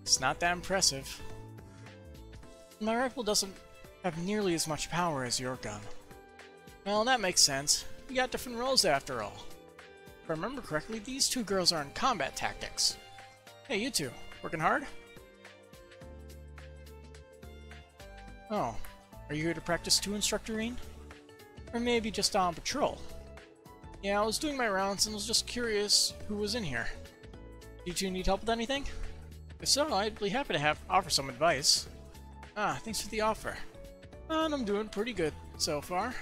It's not that impressive. My rifle doesn't have nearly as much power as your gun. Well, that makes sense. We got different roles after all. If I remember correctly, these two girls are in combat tactics. Hey, you two. Working hard? Oh. Are you here to practice too, Instructorine? Or maybe just on patrol? Yeah, I was doing my rounds and was just curious who was in here. You two need help with anything? If so, I'd be happy to offer some advice. Ah, thanks for the offer. And I'm doing pretty good so far.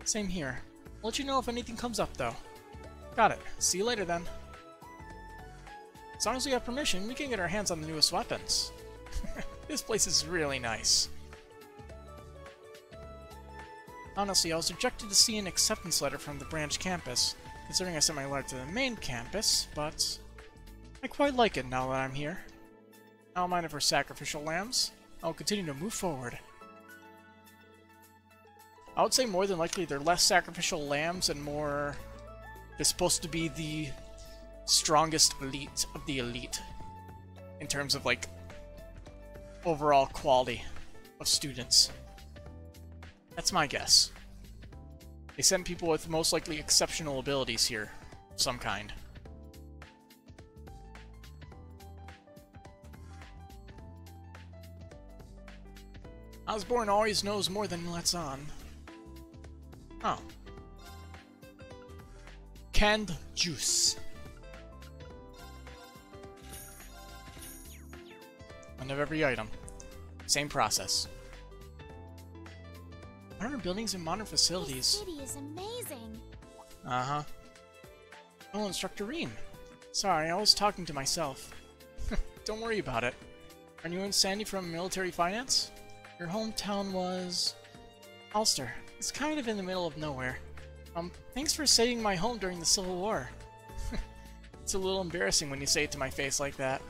Same here. I'll let you know if anything comes up, though. Got it. See you later, then. As long as we have permission, we can get our hands on the newest weapons. This place is really nice. Honestly, I was rejected to see an acceptance letter from the branch campus, considering I sent my letter to the main campus, but I quite like it now that I'm here. I don't mind if we're sacrificial lambs. I'll continue to move forward. I would say more than likely they're less sacrificial lambs and more... They're supposed to be the strongest elite of the elite. In terms of, like, overall quality of students. That's my guess. They send people with most likely exceptional abilities here, of some kind. Osborne always knows more than he lets on. Oh. Canned juice. One of every item. Same process. Modern buildings and modern facilities. This city is amazing. Uh-huh. Oh, Instructor Reem. Sorry, I was talking to myself. Don't worry about it. Are you and Sandy from military finance? Your hometown was... Ulster. It's kind of in the middle of nowhere. Thanks for saving my home during the Civil War. It's a little embarrassing when you say it to my face like that.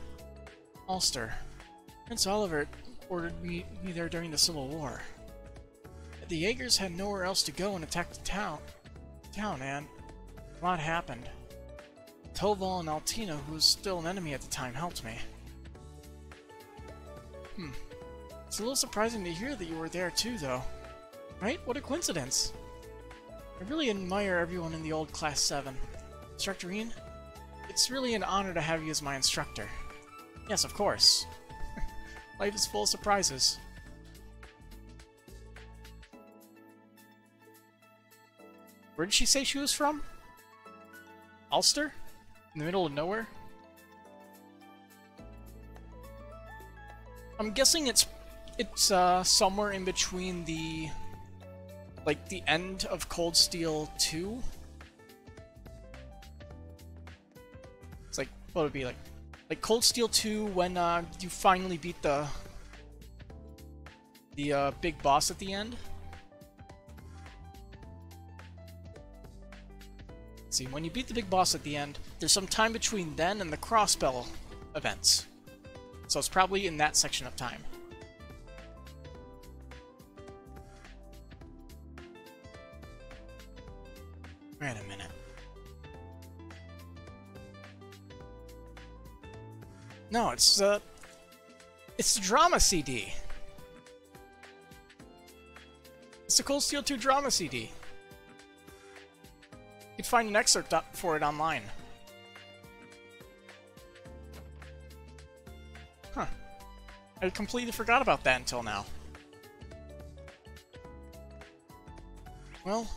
Ulster. Prince Oliver ordered me there during the Civil War. The Jaegers had nowhere else to go and attacked the town, and a lot happened. Toval and Altina, who was still an enemy at the time, helped me. It's a little surprising to hear that you were there too, though. Right? What a coincidence! I really admire everyone in the old Class 7. Instructor Ian, it's really an honor to have you as my instructor. Yes, of course. Life is full of surprises. Where did she say she was from? Ulster? In the middle of nowhere? I'm guessing it's somewhere in between the end of Cold Steel 2. It's like, what would it be like Cold Steel 2 when you finally beat the big boss at the end. See, when you beat the big boss at the end, there's some time between then and the Crossbell events. So it's probably in that section of time. Wait a minute. No, it's the drama CD. It's the Cold Steel 2 drama CD. You can find an excerpt for it online. Huh. I completely forgot about that until now. Well,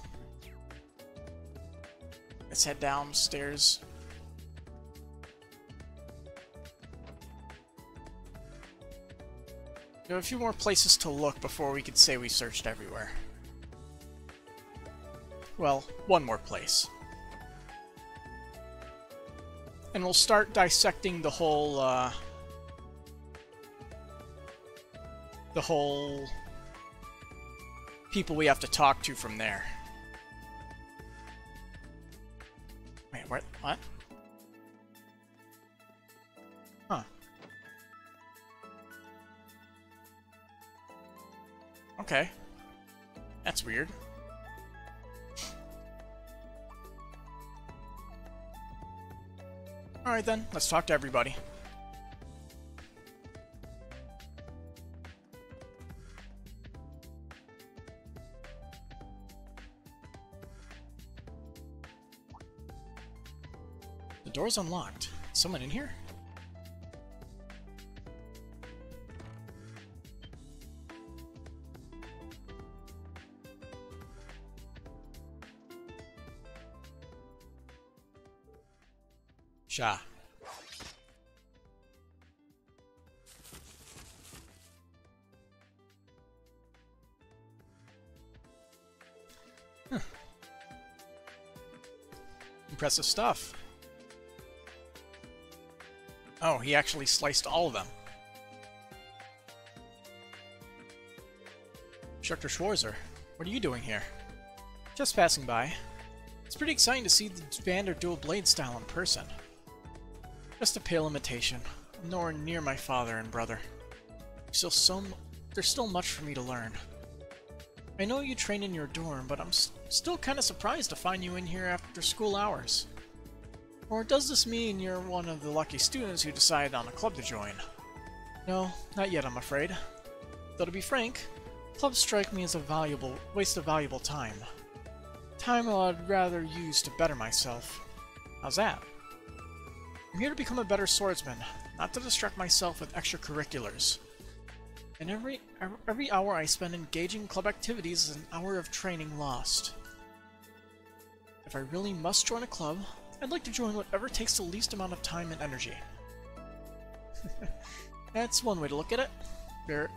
let's head downstairs. We have a few more places to look before we could say we searched everywhere. Well, one more place. And we'll start dissecting the whole people we have to talk to from there. Wait, what? Huh. Okay. That's weird. Alright then, let's talk to everybody. The door's unlocked. Someone in here? Sha. Huh. Impressive stuff. Oh, he actually sliced all of them. Instructor Schwarzer, what are you doing here? Just passing by. It's pretty exciting to see the standard dual blade style in person. Just a pale imitation. I'm nowhere near my father and brother. There's still much for me to learn. I know you train in your dorm, but I'm still kind of surprised to find you in here after school hours. Or does this mean you're one of the lucky students who decided on a club to join? No, not yet, I'm afraid. Though to be frank, clubs strike me as a waste of valuable time. Time I'd rather use to better myself. How's that? I'm here to become a better swordsman, not to distract myself with extracurriculars. And every hour I spend engaging in club activities is an hour of training lost. If I really must join a club, I'd like to join whatever takes the least amount of time and energy. That's one way to look at it.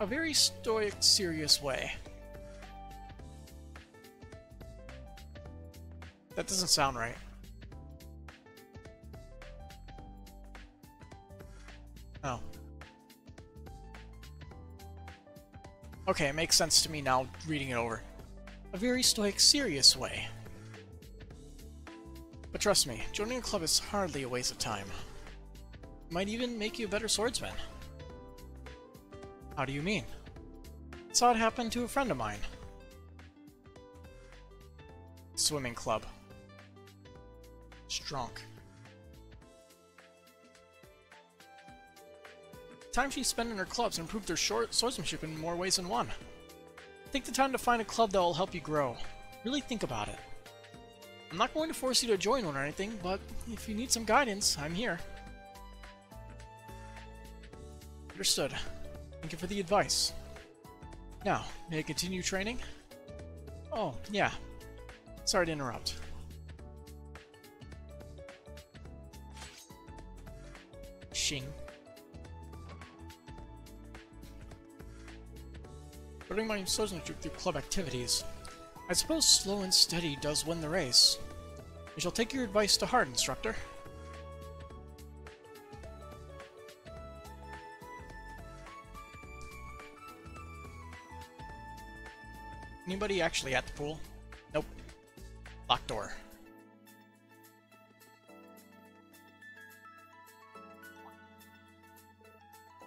A very stoic, serious way. That doesn't sound right. Oh. Okay, it makes sense to me now reading it over. A very stoic, serious way. But trust me, joining a club is hardly a waste of time. It might even make you a better swordsman. How do you mean? I saw it happen to a friend of mine. Swimming club. Strong. Time she spent in her clubs improved her swordsmanship in more ways than one. Take the time to find a club that will help you grow. Really think about it. I'm not going to force you to join one or anything, but if you need some guidance, I'm here. Understood. Thank you for the advice. Now, may I continue training? Oh, yeah. Sorry to interrupt. Shing. Putting my swordsmanship through club activities. I suppose slow and steady does win the race. I shall take your advice to heart, instructor. Anybody actually at the pool? Nope. Locked door.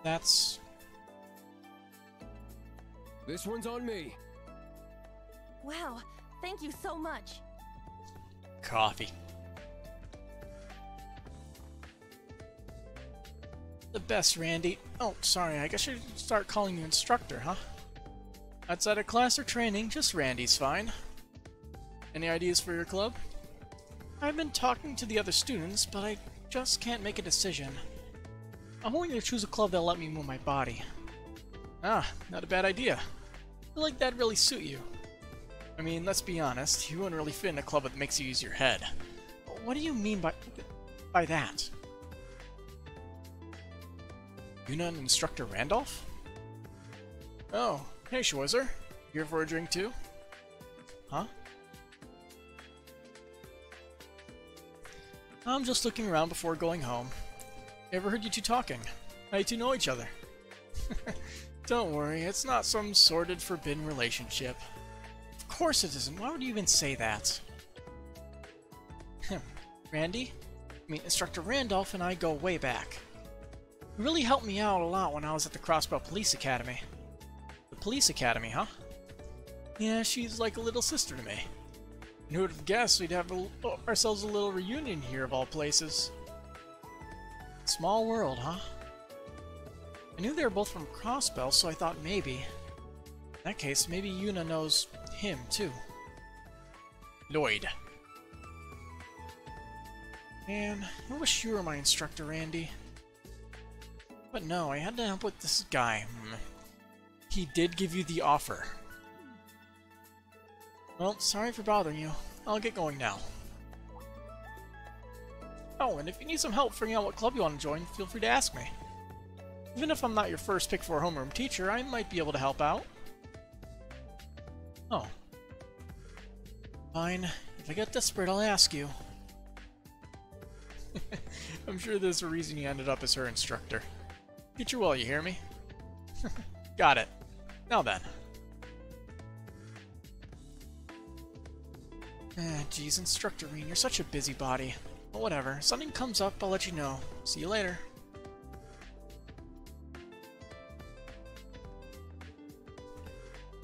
That's... This one's on me. Wow, thank you so much. coffee. The best, Randy. Oh, sorry, I guess I should start calling you instructor, huh? Outside of class or training, just Randy's fine. Any ideas for your club? I've been talking to the other students, but I just can't make a decision. I'm going to choose a club that'll let me move my body. Ah, not a bad idea. I feel like that'd really suit you. I mean, let's be honest, you wouldn't really fit in a club that makes you use your head. What do you mean by that? Yuna and Instructor Randolph? Oh, hey Schwarzer. Here for a drink too? Huh? I'm just looking around before going home. Ever heard you two talking? How you two know each other? Don't worry, it's not some sordid, forbidden relationship. Of course it isn't. Why would you even say that? Randy? I mean, Instructor Randolph and I go way back. He really helped me out a lot when I was at the Crossbow Police Academy. The Police Academy, huh? Yeah, she's like a little sister to me. And who would have guessed we'd have ourselves a little reunion here of all places? Small world, huh? I knew they were both from Crossbow, so I thought maybe. In that case, maybe Yuna knows him, too. Lloyd. Man, I wish you were my instructor, Randy. But no, I had to help with this guy. He did give you the offer. Well, sorry for bothering you. I'll get going now. Oh, and if you need some help figuring out what club you want to join, feel free to ask me. Even if I'm not your first pick for a homeroom teacher, I might be able to help out. Oh. Fine. If I get desperate, I'll ask you. I'm sure there's a reason you ended up as her instructor. Teacher well, you hear me? Got it. Now then. Geez, Instructor Reen, you're such a busybody. But whatever. If something comes up, I'll let you know. See you later.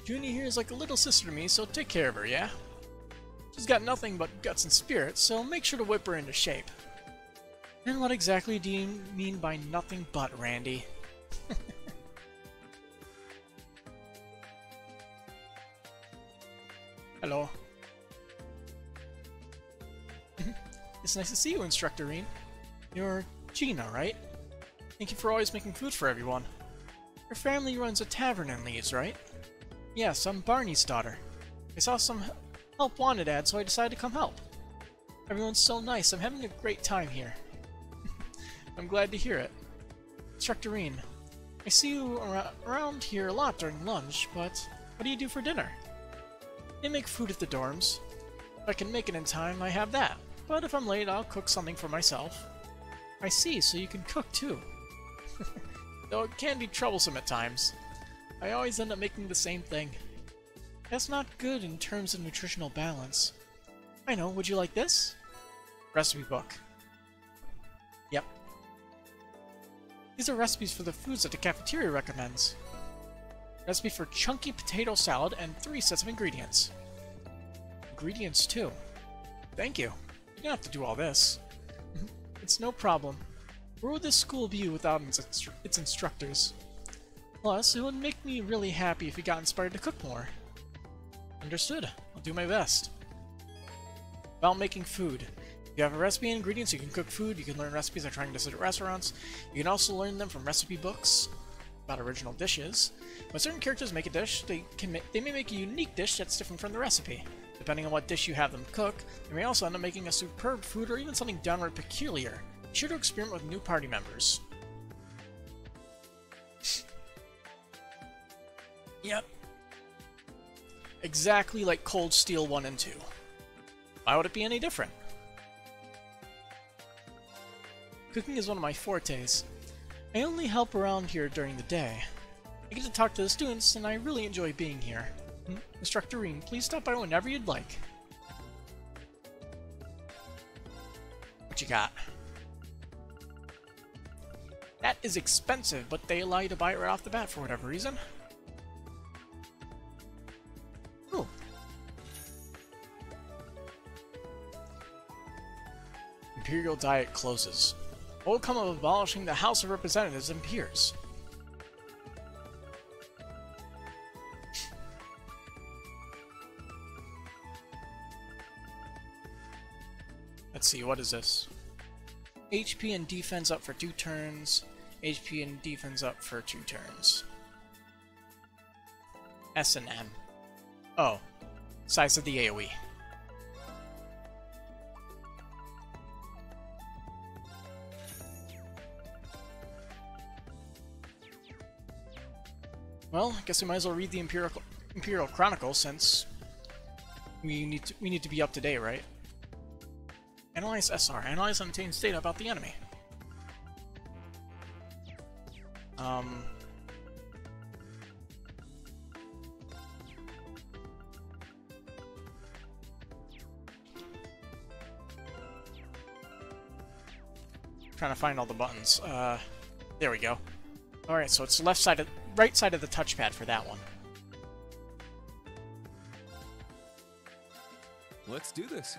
Junie here is like a little sister to me, so take care of her, yeah? She's got nothing but guts and spirit, so make sure to whip her into shape. And what exactly do you mean by nothing but, Randy? Hello. It's nice to see you, Instructor Reen. You're Gina, right? Thank you for always making food for everyone. Your family runs a tavern in Leeds, right? Yes, I'm Barney's daughter. I saw some help wanted ad, so I decided to come help. Everyone's so nice. I'm having a great time here. I'm glad to hear it. Instructor Reen, I see you around here a lot during lunch, but what do you do for dinner? They make food at the dorms. If I can make it in time, I have that. But if I'm late, I'll cook something for myself. I see, so you can cook too. Though it can be troublesome at times. I always end up making the same thing. That's not good in terms of nutritional balance. I know, would you like this? Recipe book. Yep. These are recipes for the foods that the cafeteria recommends. Recipe for chunky potato salad and 3 sets of ingredients. Ingredients too. Thank you. You don't have to do all this. It's no problem. Where would this school be without its instructors? Plus, it would make me really happy if you got inspired to cook more. Understood. I'll do my best. About making food. If you have a recipe and ingredients, you can cook food, you can learn recipes by trying to sit at restaurants. You can also learn them from recipe books about original dishes. When certain characters make a dish, they may make a unique dish that's different from the recipe. Depending on what dish you have them cook, they may also end up making a superb food or even something downright peculiar. Be sure to experiment with new party members. Yep. Exactly like Cold Steel 1 and 2. Why would it be any different? Cooking is one of my fortes. I only help around here during the day. I get to talk to the students, and I really enjoy being here. Instructor Reen, please stop by whenever you'd like. What you got? That is expensive, but they allow you to buy it right off the bat for whatever reason. Ooh. Imperial Diet closes. What will come of abolishing the House of Representatives and Peers? Let's see, what is this? HP and defense up for 2 turns. HP and defense up for 2 turns. S and M. Oh. Size of the AoE. Well, I guess we might as well read the Imperial Chronicle since we need to be up to date, right? Analyze SR. Analyze and obtain data about the enemy. Trying to find all the buttons. There we go. Alright, so it's right side of the touchpad for that one. Let's do this.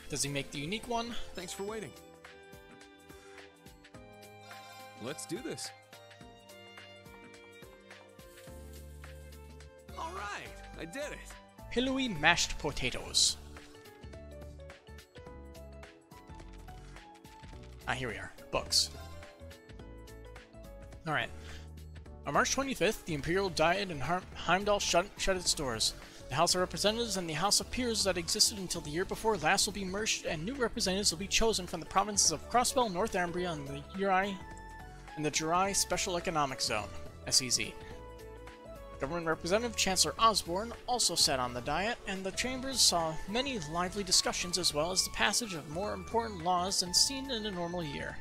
Does he make the unique one? Thanks for waiting. Let's do this. All right, I did it. Pillowy mashed potatoes. Ah, here we are. Books. Alright. On March 25th, the Imperial Diet in Heimdall shut its doors. The House of Representatives and the House of Peers that existed until the year before last will be merged, and new representatives will be chosen from the provinces of Crossbell, Northumbria, and the Jurai Special Economic Zone, SEZ. Government Representative Chancellor Osborne also sat on the Diet, and the chambers saw many lively discussions as well as the passage of more important laws than seen in a normal year.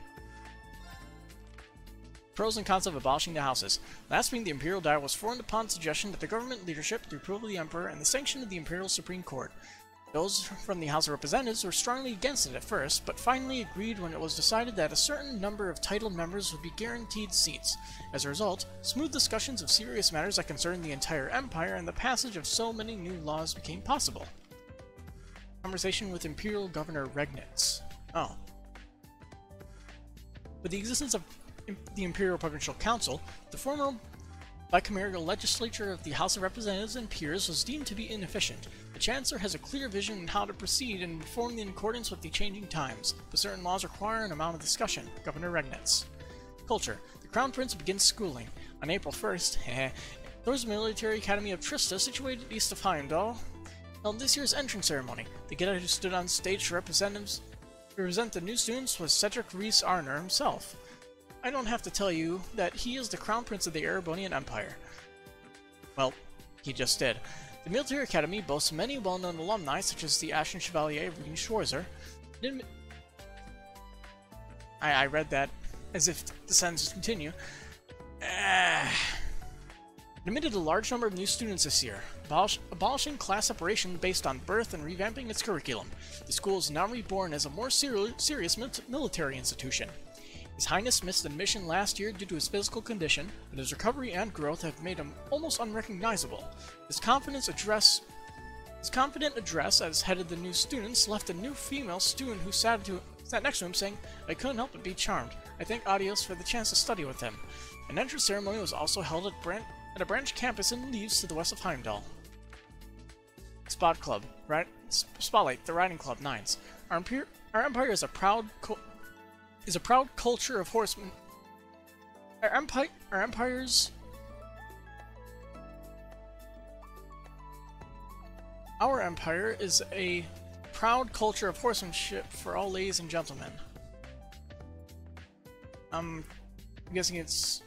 Pros and cons of abolishing the houses. Last week, the Imperial Diet was formed upon suggestion that the government leadership, through approval of the Emperor, and the sanction of the Imperial Supreme Court. Those from the House of Representatives were strongly against it at first, but finally agreed when it was decided that a certain number of titled members would be guaranteed seats. As a result, smooth discussions of serious matters that concerned the entire Empire and the passage of so many new laws became possible. Conversation with Imperial Governor Regnitz. Oh. With the existence of the Imperial Provincial Council, the former bicameral legislature of the House of Representatives and Peers was deemed to be inefficient. The Chancellor has a clear vision on how to proceed and inform in accordance with the changing times, but certain laws require an amount of discussion. Governor Regnitz. Culture. The Crown Prince begins schooling. On April 1st, Thor's Military Academy of Trista, situated east of Heimdall, held this year's entrance ceremony. The guy who stood on stage to represent the new students was Cedric Reese Arner himself. I don't have to tell you that he is the Crown Prince of the Erebonian Empire. Well, he just did. The military academy boasts many well-known alumni, such as the Ashen Chevalier Reem Schwarzer. I read that as if the sentence would continue. Admitted a large number of new students this year, abolishing class separation based on birth and revamping its curriculum. The school is now reborn as a more serious military institution. His Highness missed admission last year due to his physical condition, but his recovery and growth have made him almost unrecognizable. His confident address as head of the new students left a new female student who sat next to him saying, "I couldn't help but be charmed. I thank Adios for the chance to study with him." An entrance ceremony was also held at a branch campus in Leaves to the west of Heimdall. Spotlight, the Riding Club, 9s. Our empire is a proud culture of horsemen. Our empire is a proud culture of horsemanship for all ladies and gentlemen. I'm guessing it's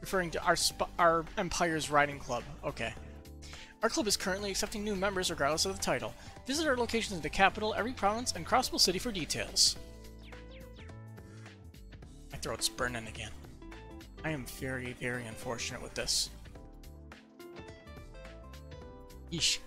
referring to our empire's riding club. Okay. Our club is currently accepting new members regardless of the title. Visit our locations in the capital, every province, and Crossbow City for details. My throat's burning again. I am very, very unfortunate with this. Yeesh.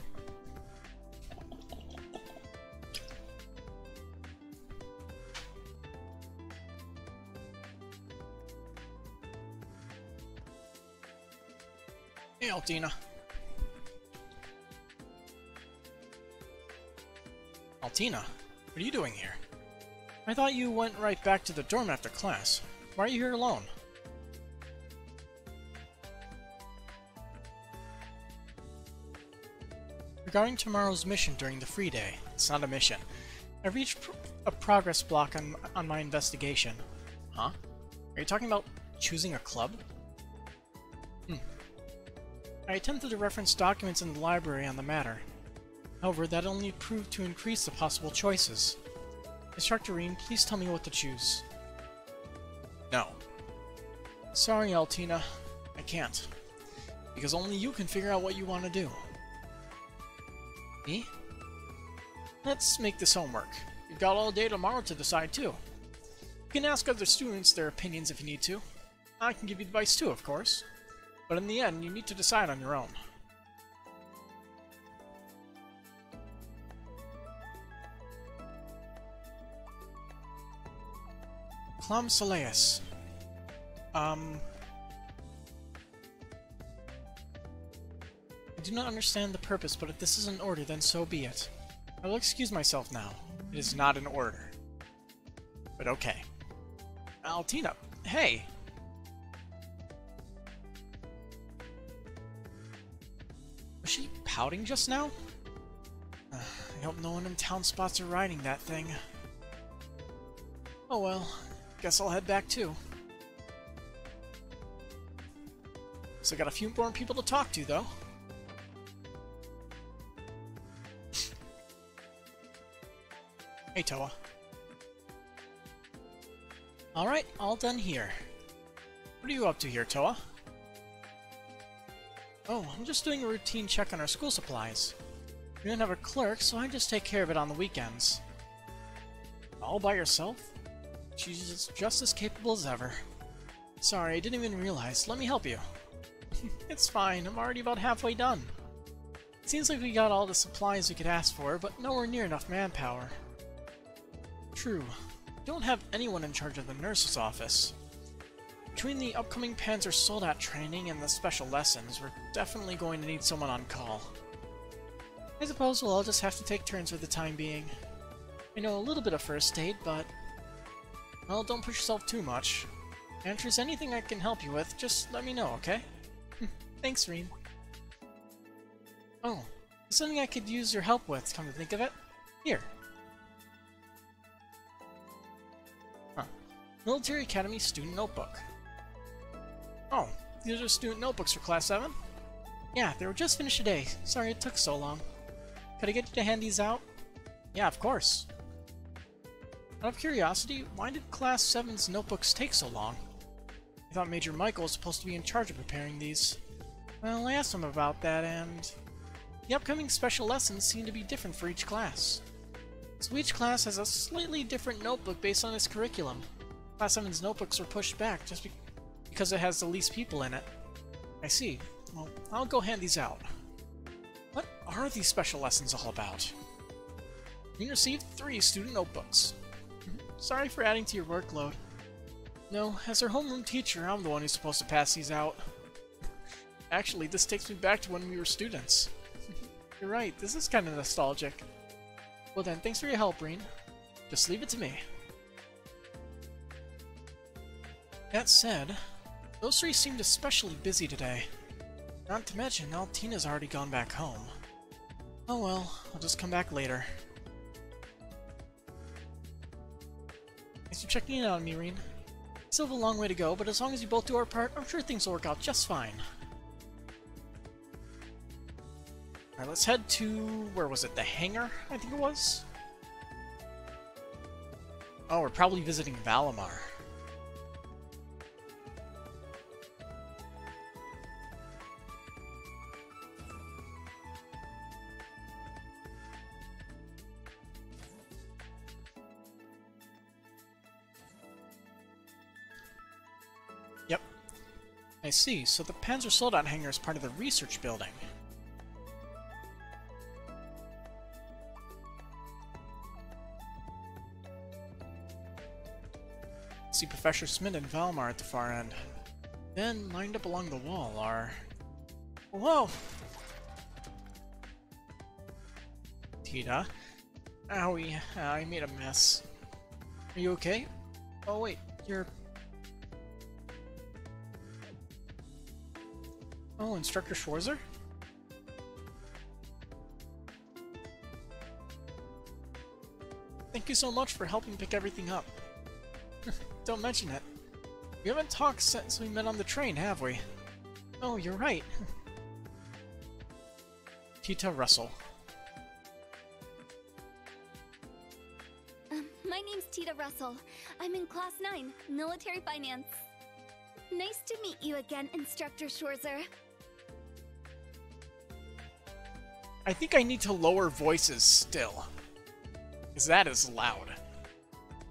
Hey, Altina. Altina, what are you doing here? I thought you went right back to the dorm after class. Why are you here alone? Regarding tomorrow's mission during the free day, it's not a mission. I've reached a progress block on my investigation. Huh? Are you talking about choosing a club? I attempted to reference documents in the library on the matter. However, that only proved to increase the possible choices. Instructor Reem, please tell me what to choose. No. Sorry, Altina. I can't. Because only you can figure out what you want to do. Me? Let's make this homework. You've got all day tomorrow to decide, too. You can ask other students their opinions if you need to. I can give you advice, too, of course. But in the end, you need to decide on your own. Clam Soleus. I do not understand the purpose, but if this is an order, then so be it. I will excuse myself now. It is not an order. But okay. Altina, hey! Was she pouting just now? I hope no one in town spots her riding that thing. Oh well, guess I'll head back too. So got a few more people to talk to though. Hey Toa. Alright, all done here. What are you up to here, Toa? Oh, I'm just doing a routine check on our school supplies. We don't have a clerk, so I just take care of it on the weekends. All by yourself? She's just as capable as ever. Sorry, I didn't even realize. Let me help you. It's fine, I'm already about halfway done. It seems like we got all the supplies we could ask for, but nowhere near enough manpower. True. Don't have anyone in charge of the nurse's office. Between the upcoming Panzer Soldat training and the special lessons, we're definitely going to need someone on call. I suppose we'll all just have to take turns for the time being. I know a little bit of first aid, but... well, don't push yourself too much. And if there's anything I can help you with, just let me know, okay? Thanks, Reem. Oh, there's something I could use your help with, come to think of it. Here. Huh. Military Academy Student Notebook. Oh, these are student notebooks for Class 7? Yeah, they were just finished today. Sorry it took so long. Could I get you to hand these out? Yeah, of course. Out of curiosity, why did Class 7's notebooks take so long? I thought Major Michael was supposed to be in charge of preparing these. Well, I asked him about that and... The upcoming special lessons seem to be different for each class. So each class has a slightly different notebook based on its curriculum. Class 7's notebooks were pushed back just because it has the least people in it. I see. Well, I'll go hand these out. What are these special lessons all about? You received 3 student notebooks. Sorry for adding to your workload. No, as our homeroom teacher, I'm the one who's supposed to pass these out. Actually, this takes me back to when we were students. You're right, this is kind of nostalgic. Well then, thanks for your help, Reen. Just leave it to me. That said, those 3 seemed especially busy today. Not to mention, now Tina's already gone back home. Oh well, I'll just come back later. Thanks for checking in on me, Reen. Still have a long way to go, but as long as you both do our part, I'm sure things will work out just fine. Alright, let's head to... where was it? The hangar, I think it was? Oh, we're probably visiting Valimar. Yep. I see, so the Panzer Soldat hangar is part of the research building. See Professor Schmidt and Valmar at the far end. Then, lined up along the wall are... Whoa! Tita? Owie, I made a mess. Are you okay? Oh wait, you're... Oh, Instructor Schwarzer? Thank you so much for helping pick everything up. Don't mention it. We haven't talked since we met on the train, have we? Oh, you're right. Tita Russell. My name's Tita Russell. I'm in Class 9, Military Finance. Nice to meet you again, Instructor Schwarzer. I think I need to lower voices still, because that is loud.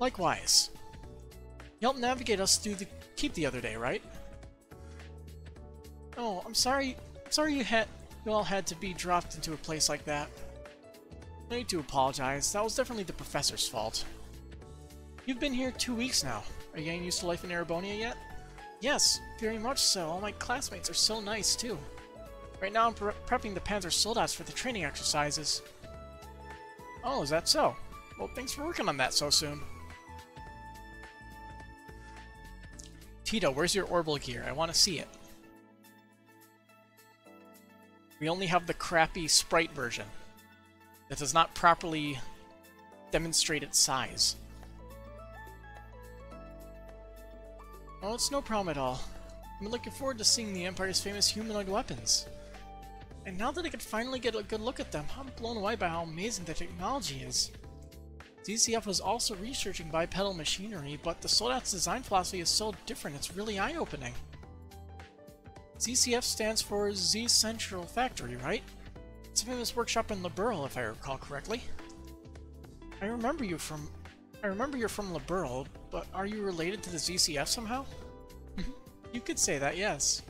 Likewise. You helped navigate us through the keep the other day, right? Oh, I'm sorry you all had to be dropped into a place like that. No need to apologize. That was definitely the professor's fault. You've been here 2 weeks now. Are you getting used to life in Erebonia yet? Yes, very much so. All my classmates are so nice, too. Right now I'm prepping the Panzer Soldats for the training exercises. Oh, is that so? Well, thanks for working on that so soon. Tito, where's your orbital gear? I want to see it. We only have the crappy sprite version that does not properly demonstrate its size. Oh, it's no problem at all. I'm looking forward to seeing the Empire's famous humanoid weapons. And now that I can finally get a good look at them, I'm blown away by how amazing the technology is. ZCF was also researching bipedal machinery, but the Soldat's design philosophy is so different, it's really eye-opening. ZCF stands for Z Central Factory, right? It's a famous workshop in Liberl, if I recall correctly. I remember you're from Liberl, but are you related to the ZCF somehow? You could say that, yes.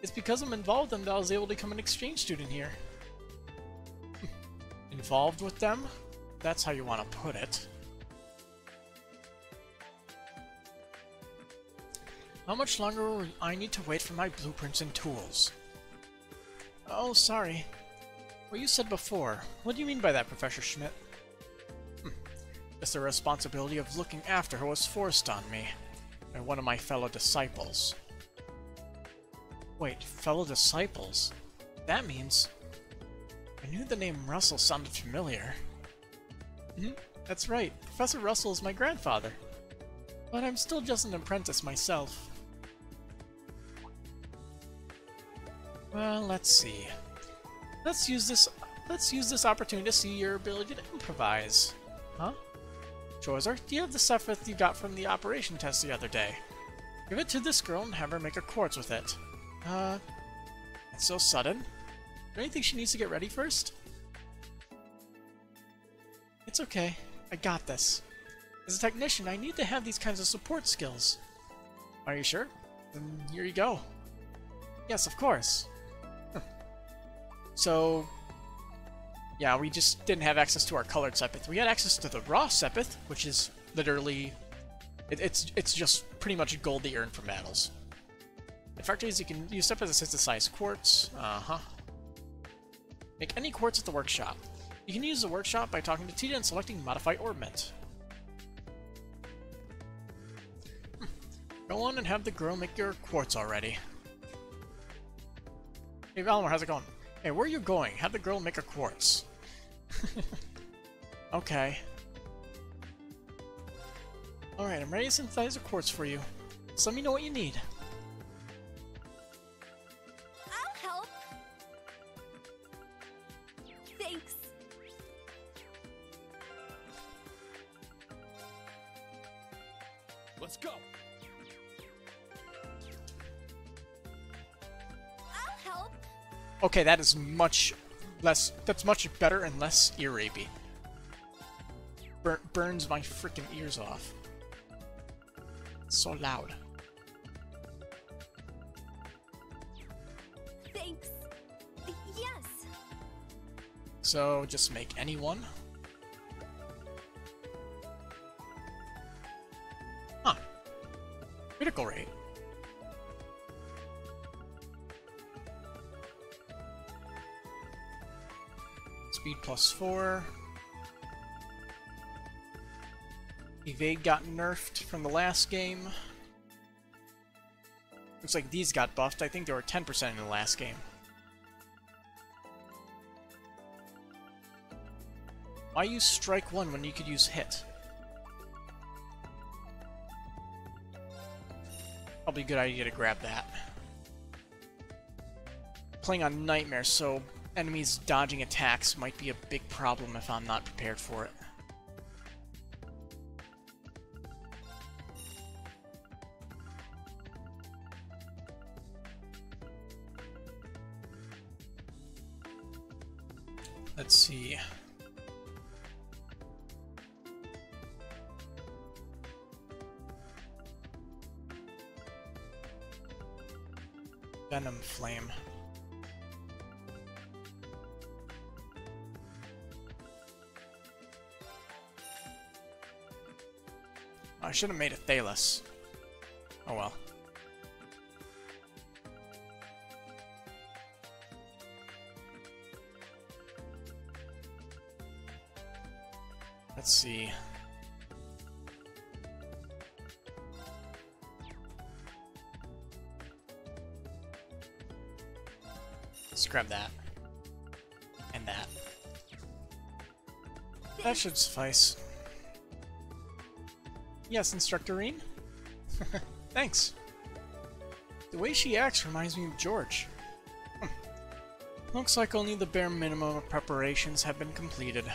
It's because I'm involved with them that I was able to become an exchange student here. Involved with them? That's how you want to put it. How much longer will I need to wait for my blueprints and tools? Oh, sorry. What you said before. What do you mean by that, Professor Schmidt? It's the responsibility of looking after her was forced on me by one of my fellow disciples. Wait, fellow disciples? That means... I knew the name Russell sounded familiar. That's right. Professor Russell is my grandfather. But I'm still just an apprentice myself. Well, let's see. Let's use this opportunity to see your ability to improvise. Huh? Schwarzer, do you have the stuff that you got from the operation test the other day? Give it to this girl and have her make a quartz with it. It's so sudden. Don't you think she needs to get ready first? It's okay. I got this. As a technician, I need to have these kinds of support skills. Are you sure? Then here you go. Yes, of course. So, yeah, we just didn't have access to our colored Sepith. We had access to the raw Sepith, which is literally... It's just pretty much gold that you earn from battles. In factories, you can use Sepith to synthesize quartz. Make any quartz at the workshop. You can use the workshop by talking to Tita and selecting Modify Orbment. Go on and have the girl make your quartz already. Hey Valimar, how's it going? Hey, where are you going? Have the girl make a quartz. Okay. Alright, I'm ready to synthesize a quartz for you. Just let me know what you need. I'll help. Thanks. Let's go. I'll help. Okay, that is much less... That's much better and less ear-rapey. Burns my freaking ears off. So loud. Thanks. Yes. So, just make any one. Huh. Critical rate. Speed +4. Evade got nerfed from the last game. Looks like these got buffed. I think they were 10% in the last game. Why use Strike 1 when you could use Hit? Probably a good idea to grab that. Playing on Nightmare, so enemies dodging attacks might be a big problem if I'm not prepared for it. Let's see. Venom Flame. I should have made a Thalos. Oh well. Let's see. Let's grab that. And that. That should suffice. Yes, Instructorine? Thanks. The way she acts reminds me of George. Looks like only the bare minimum of preparations have been completed.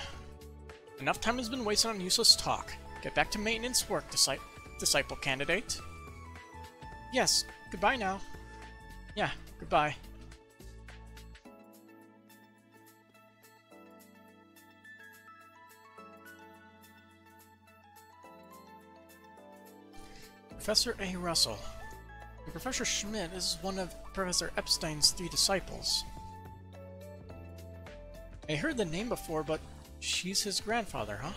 Enough time has been wasted on useless talk. Get back to maintenance work, disciple candidate. Yes, goodbye now. Yeah, goodbye. Professor A. Russell. And Professor Schmidt is one of Professor Epstein's 3 disciples. I heard the name before, but she's his grandfather, huh?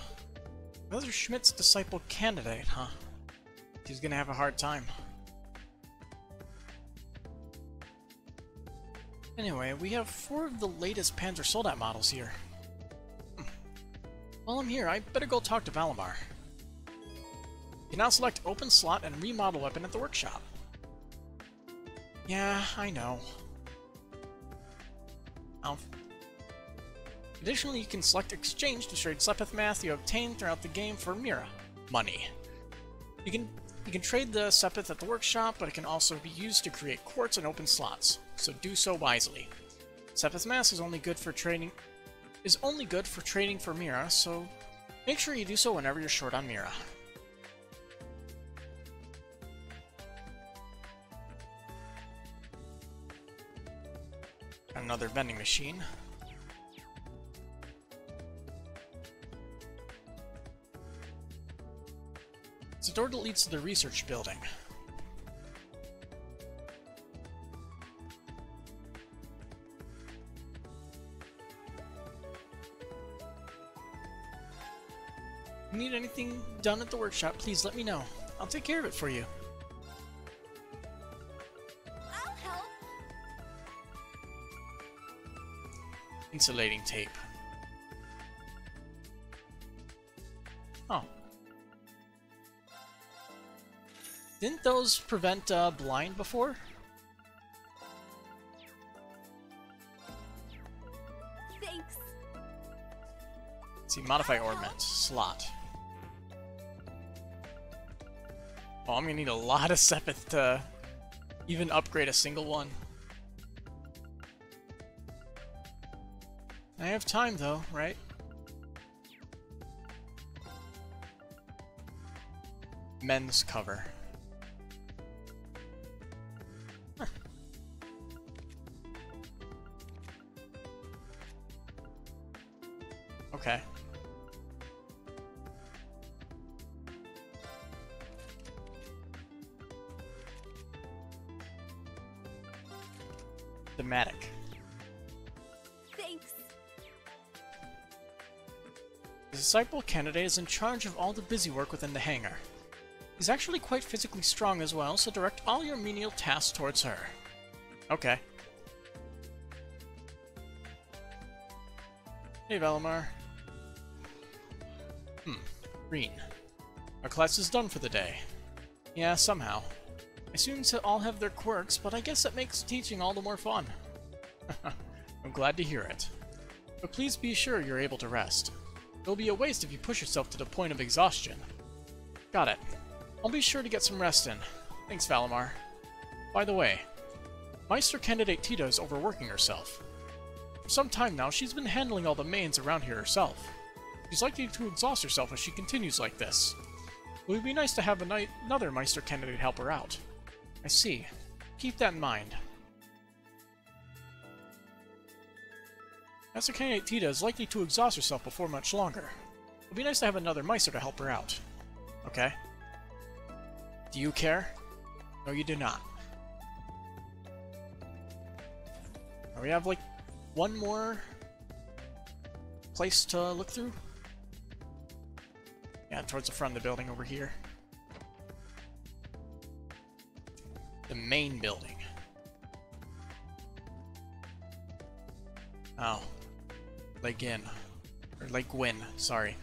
Professor Schmidt's disciple candidate, huh? She's gonna have a hard time. Anyway, we have 4 of the latest Panzer Soldat models here. While I'm here, I better go talk to Valimar. You can now select open slot and remodel weapon at the workshop. Yeah, I know. Additionally, you can select exchange to trade Sepith math you obtain throughout the game for Mira money. You can trade the Sepith at the workshop, but it can also be used to create quartz and open slots, so do so wisely. Sepith math is only good for trading for Mira, so make sure you do so whenever you're short on Mira. Another vending machine. It's a door that leads to the research building. If you need anything done at the workshop, please let me know. I'll take care of it for you. I'll help. Insulating tape. Oh. Didn't those prevent blind before? Thanks. Let's see, modify ornament. Slot. Oh, I'm gonna need a lot of Sepith to even upgrade a single one. I have time though, right? Men's cover. Huh. Okay. Thematic. Thanks. The disciple candidate is in charge of all the busy work within the hangar. He's actually quite physically strong as well, so direct all your menial tasks towards her. Okay. Hey, Valimar. Green. Our class is done for the day. Yeah, somehow. My students all have their quirks, but I guess that makes teaching all the more fun. I'm glad to hear it. But please be sure you're able to rest. It'll be a waste if you push yourself to the point of exhaustion. Got it. I'll be sure to get some rest in. Thanks, Valimar. By the way, Meister Candidate Tita is overworking herself. For some time now, she's been handling all the mains around here herself. She's likely to exhaust herself if she continues like this. It would be nice to have another Meister Candidate help her out. I see. Keep that in mind. Master Candidate Tita is likely to exhaust herself before much longer. It would be nice to have another Meister to help her out. Okay. Do you care? No, you do not. We have, like, one more place to look through? Yeah, towards the front of the building over here. The main building. Oh. Lake Gwyn. Or Lake Gwyn, sorry.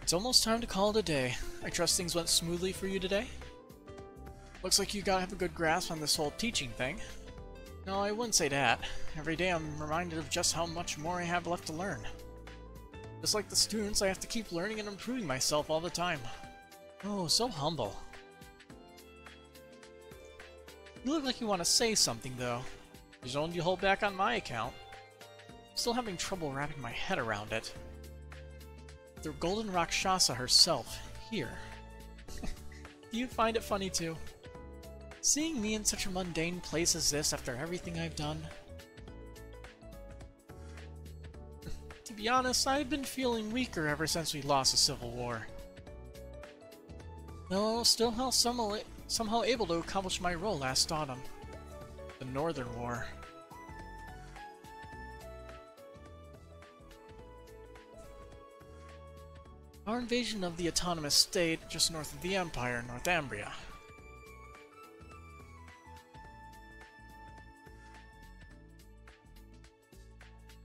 It's almost time to call it a day. I trust things went smoothly for you today? Looks like you gotta have a good grasp on this whole teaching thing. No, I wouldn't say that. Every day I'm reminded of just how much more I have left to learn. Just like the students, I have to keep learning and improving myself all the time. Oh, so humble. You look like you want to say something, though. There's only you hold back on my account. Still having trouble wrapping my head around it. The Golden Rakshasa herself, here. Do you find it funny, too? Seeing me in such a mundane place as this after everything I've done? To be honest, I've been feeling weaker ever since we lost the Civil War. Though still somehow able to accomplish my role last autumn. The Northern War. Our invasion of the autonomous state just north of the Empire, Northumbria.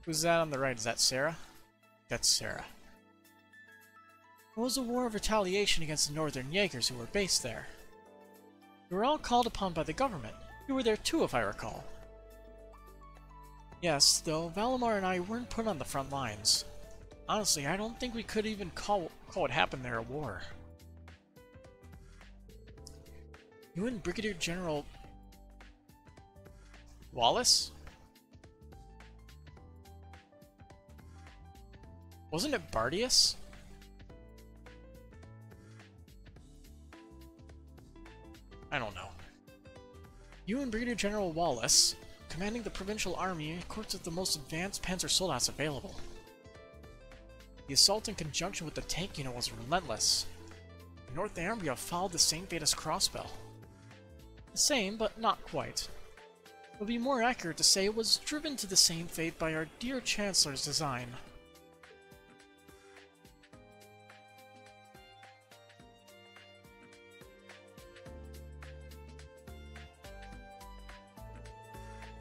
Who's that on the right? Is that Sarah? That's Sarah. It was a war of retaliation against the Northern Jaegers who were based there. We were all called upon by the government. You were there too, if I recall. Yes, though Valimar and I weren't put on the front lines. Honestly, I don't think we could even call what happened there a war. You and Brigadier General Wallace? Wasn't it Bardius? I don't know. You and Brigadier General Wallace, commanding the provincial army, equipped with the most advanced Panzer soldats available. The assault in conjunction with the tank unit was relentless. Northumbria followed the same fate as Crossbell. The same, but not quite. It would be more accurate to say it was driven to the same fate by our dear Chancellor's design.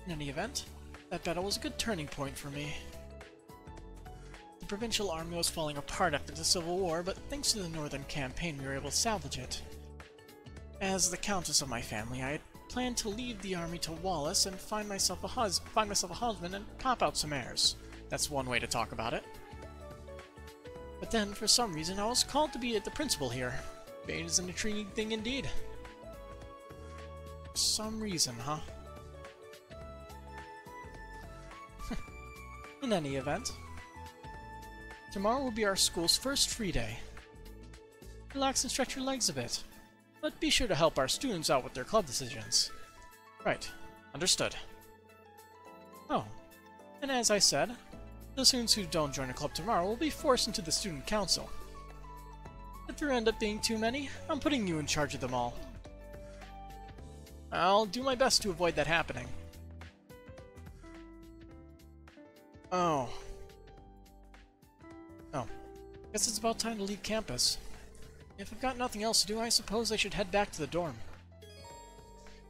In any event, that battle was a good turning point for me. The provincial army was falling apart after the Civil War, but thanks to the Northern Campaign we were able to salvage it. As the Countess of my family, I had planned to leave the army to Wallace and find myself a husband and cop out some heirs. That's one way to talk about it. But then, for some reason, I was called to be the principal here. Fate is an intriguing thing indeed. For some reason, huh? In any event, tomorrow will be our school's first free day. Relax and stretch your legs a bit, but be sure to help our students out with their club decisions. Right, understood. Oh, and as I said, the students who don't join a club tomorrow will be forced into the student council. If there end up being too many, I'm putting you in charge of them all. I'll do my best to avoid that happening. Oh. Guess it's about time to leave campus. If I've got nothing else to do, I suppose I should head back to the dorm.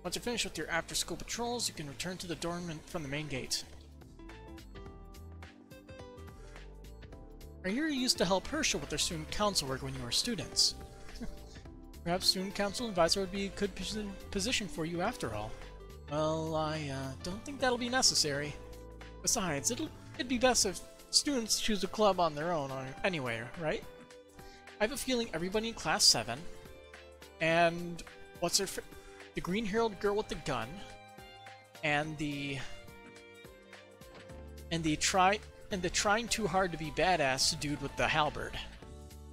Once you're finished with your after-school patrols, you can return to the dorm from the main gate. I hear you used to help Herschel with their student council work when you were students. Perhaps student council advisor would be a good position for you after all. Well, I don't think that'll be necessary. Besides, it'd be best if students choose a club on their own anyway, right? I have a feeling everybody in Class 7, and the green-haired girl with the gun, and the trying too hard to be badass dude with the halberd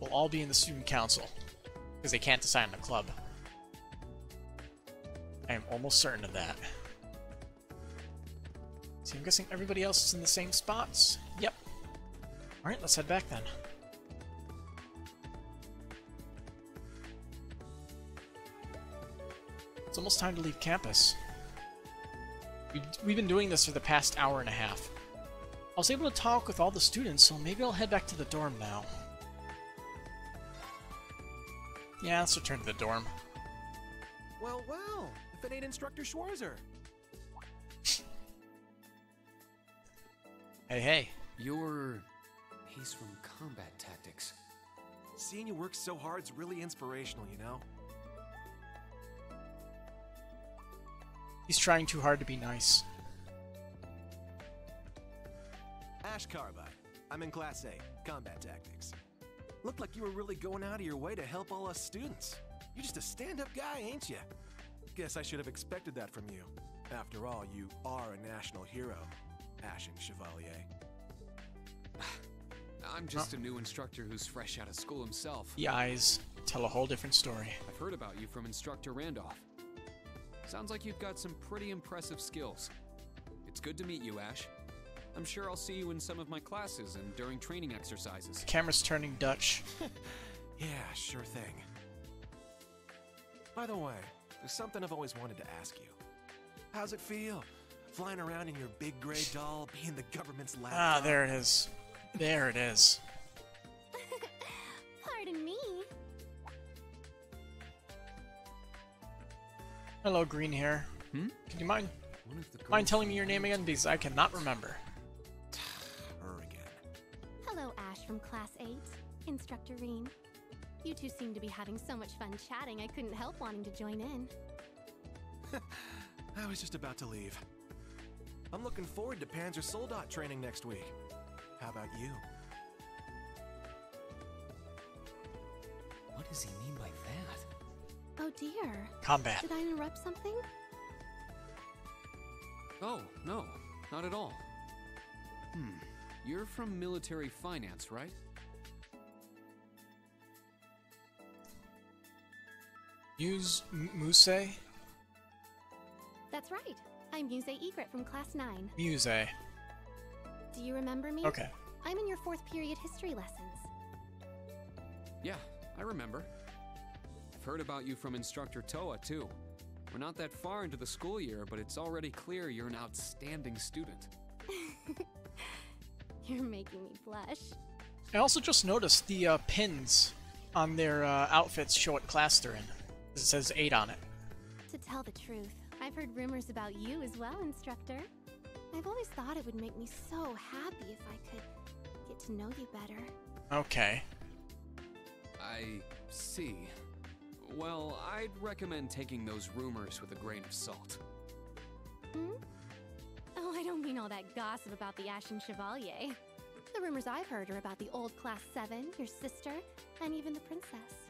will all be in the student council, because they can't decide on a club. I am almost certain of that. See, I'm guessing everybody else is in the same spots? Yep. Alright, let's head back then. It's almost time to leave campus. We've been doing this for the past hour and a half. I was able to talk with all the students, so maybe I'll head back to the dorm now. Yeah, let's return to the dorm. Well, if it ain't Instructor Schwarzer. Hey. He's from combat tactics. Seeing you work so hard's really inspirational, you know? He's trying too hard to be nice. Ash Carbide. I'm in Class A, Combat Tactics. Looked like you were really going out of your way to help all us students. You're just a stand-up guy, ain't you? Guess I should have expected that from you. After all, you are a national hero, Ashing Chevalier. I'm just a new instructor who's fresh out of school himself. The eyes tell a whole different story. I've heard about you from Instructor Randolph. Sounds like you've got some pretty impressive skills. It's good to meet you, Ash. I'm sure I'll see you in some of my classes and during training exercises. The camera's turning Dutch. Yeah, sure thing. By the way, there's something I've always wanted to ask you. How's it feel? Flying around in your big gray doll, being the government's laptop? Ah, there it is. There it is. Pardon me. Hello, green hair. Can you mind telling me your name again, because I cannot remember. Her again. Hello, Ash from Class 8. Instructor Reen. You two seem to be having so much fun chatting, I couldn't help wanting to join in. I was just about to leave. I'm looking forward to Panzer Soldat training next week. How about you? What does he mean by that? Oh dear. Combat. Did I interrupt something? Oh, no, not at all. You're from military finance, right? Use Muse? That's right. I'm Muse Egret from Class 9. Muse. Do you remember me? Okay. I'm in your 4th period history lessons. Yeah, I remember. I've heard about you from Instructor Toa, too. We're not that far into the school year, but it's already clear you're an outstanding student. You're making me blush. I also just noticed the pins on their outfits show what class they're in. It says 8 on it. To tell the truth, I've heard rumors about you as well, Instructor. I've always thought it would make me so happy if I could get to know you better. Okay. I see. Well, I'd recommend taking those rumors with a grain of salt. Hmm? Oh, I don't mean all that gossip about the Ashen Chevalier. The rumors I've heard are about the old Class 7, your sister, and even the princess.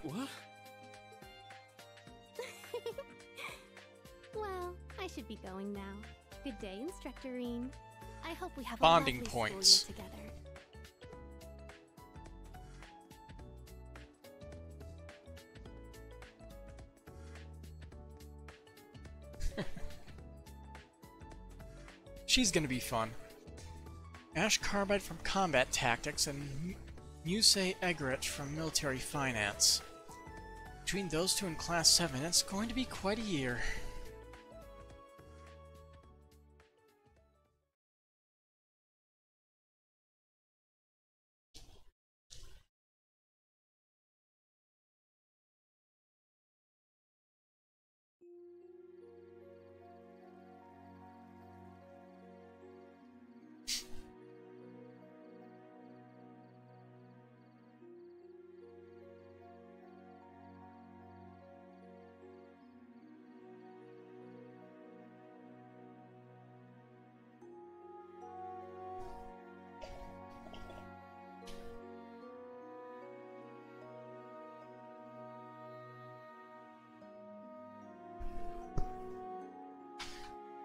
What? Well, I should be going now. Good day, Instructorine. I hope we have Bonding a lovely points. school year together. She's gonna be fun. Ash Carbide from Combat Tactics and Muse Egret from Military Finance. Between those two in Class 7, it's going to be quite a year.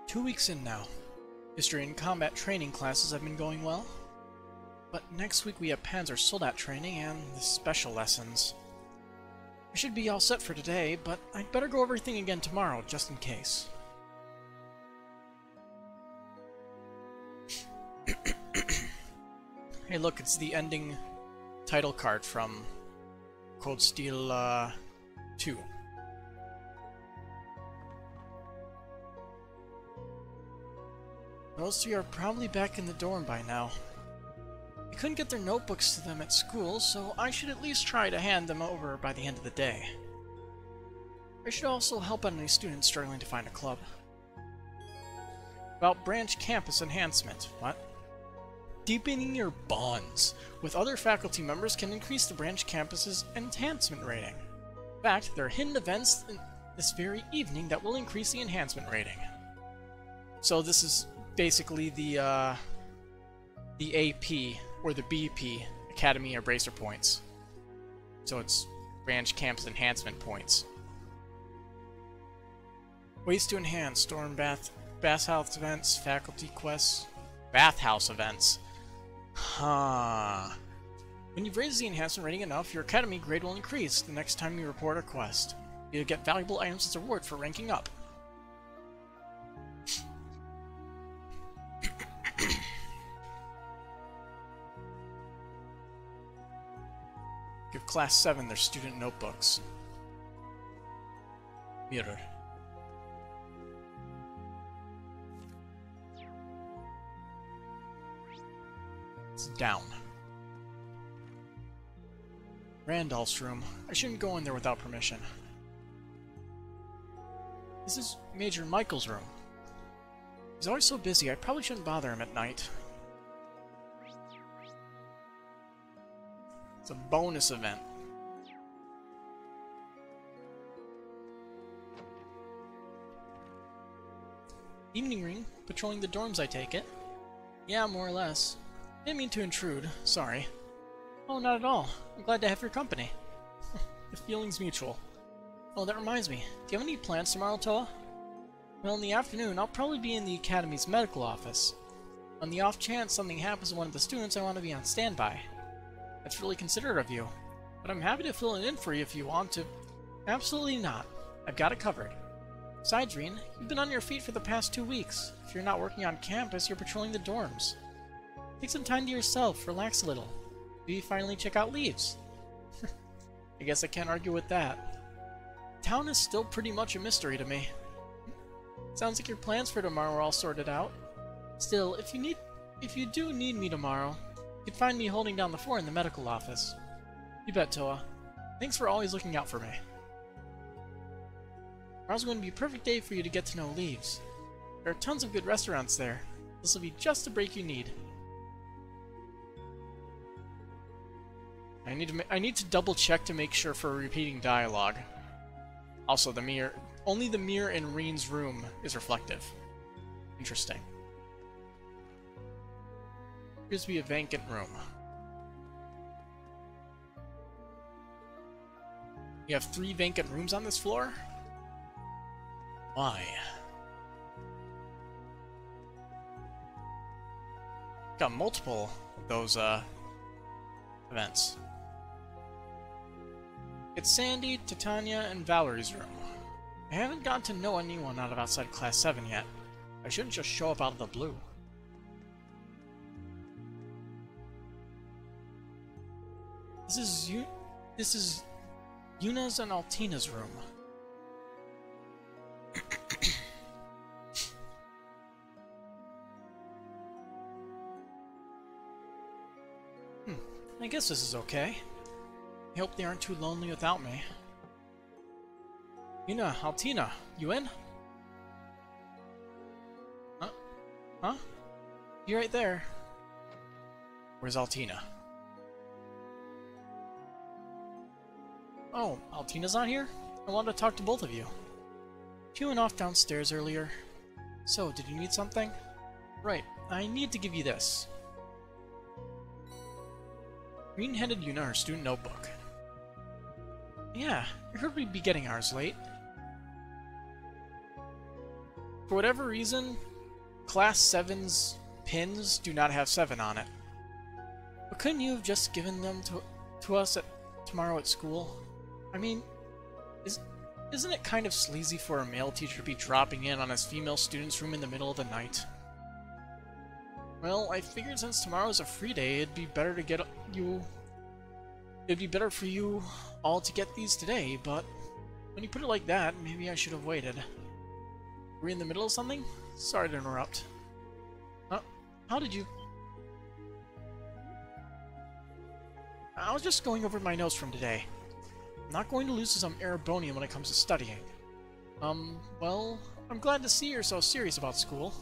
Two weeks in now. History and combat training classes have been going well. But next week we have Panzer Soldat training and the special lessons. I should be all set for today, but I'd better go over everything again tomorrow, just in case. Hey look, it's the ending title card from Cold Steel 2. Those three are probably back in the dorm by now. I couldn't get their notebooks to them at school, so I should at least try to hand them over by the end of the day. I should also help out any students struggling to find a club. About branch campus enhancement. What? Deepening your bonds with other faculty members can increase the branch campus's enhancement rating. In fact, there are hidden events this very evening that will increase the enhancement rating. So this is basically the AP or the BP Academy Embracer points. So it's branch campus enhancement points. Ways to enhance: storm bathhouse events, faculty quests, bathhouse events. Huh. When you've raised the enhancement rating enough, your academy grade will increase the next time you report a quest. You'll get valuable items as a reward for ranking up. Give Class 7 their student notebooks. Mirror. It's down. Randolph's room. I shouldn't go in there without permission. This is Major Michael's room. He's always so busy, I probably shouldn't bother him at night. It's a bonus event. Evening ring. Patrolling the dorms, I take it? Yeah, more or less. Didn't mean to intrude. Sorry. Oh, not at all. I'm glad to have your company. The feeling's mutual. Oh, that reminds me. Do you have any plans tomorrow, Toa? Well, in the afternoon, I'll probably be in the Academy's medical office. On the off chance something happens to one of the students, I want to be on standby. That's really considerate of you. But I'm happy to fill it in for you if you want to. Absolutely not. I've got it covered. Besides, Reen, you've been on your feet for the past 2 weeks. If you're not working on campus, you're patrolling the dorms. Take some time to yourself, relax a little. Maybe finally check out Leaves. I guess I can't argue with that. Town is still pretty much a mystery to me. Sounds like your plans for tomorrow are all sorted out. Still, if you do need me tomorrow, you can find me holding down the fort in the medical office. You bet, Toa. Thanks for always looking out for me. Tomorrow's going to be a perfect day for you to get to know Leaves. There are tons of good restaurants there. This will be just the break you need. I need to double check to make sure for repeating dialogue. Also, only the mirror in Reen's room is reflective. Interesting. Appears to be a vacant room. You have 3 vacant rooms on this floor? Why? Got multiple of those events. It's Sandy, Titania, and Valerie's room. I haven't gotten to know anyone out of outside Class 7 yet. I shouldn't just show up out of the blue. This is Yuna's and Altina's room. I guess this is okay. I hope they aren't too lonely without me. Yuna, Altina, you in? Huh? You right there. Where's Altina? Oh, Altina's not here? I wanted to talk to both of you. She went off downstairs earlier. So, did you need something? Right, I need to give you this. Reen handed Yuna her student notebook. Yeah, I heard we'd be getting ours late. For whatever reason, Class 7's pins do not have 7 on it. But couldn't you have just given them to us tomorrow at school? I mean, isn't it kind of sleazy for a male teacher to be dropping in on his female student's room in the middle of the night? Well, I figured since tomorrow's a free day, it'd be better for you all to get these today, but when you put it like that, maybe I should have waited. Were you in the middle of something? Sorry to interrupt. How did you... I was just going over my notes from today. I'm not going to lose to some Erebonian when it comes to studying. Well, I'm glad to see you're so serious about school.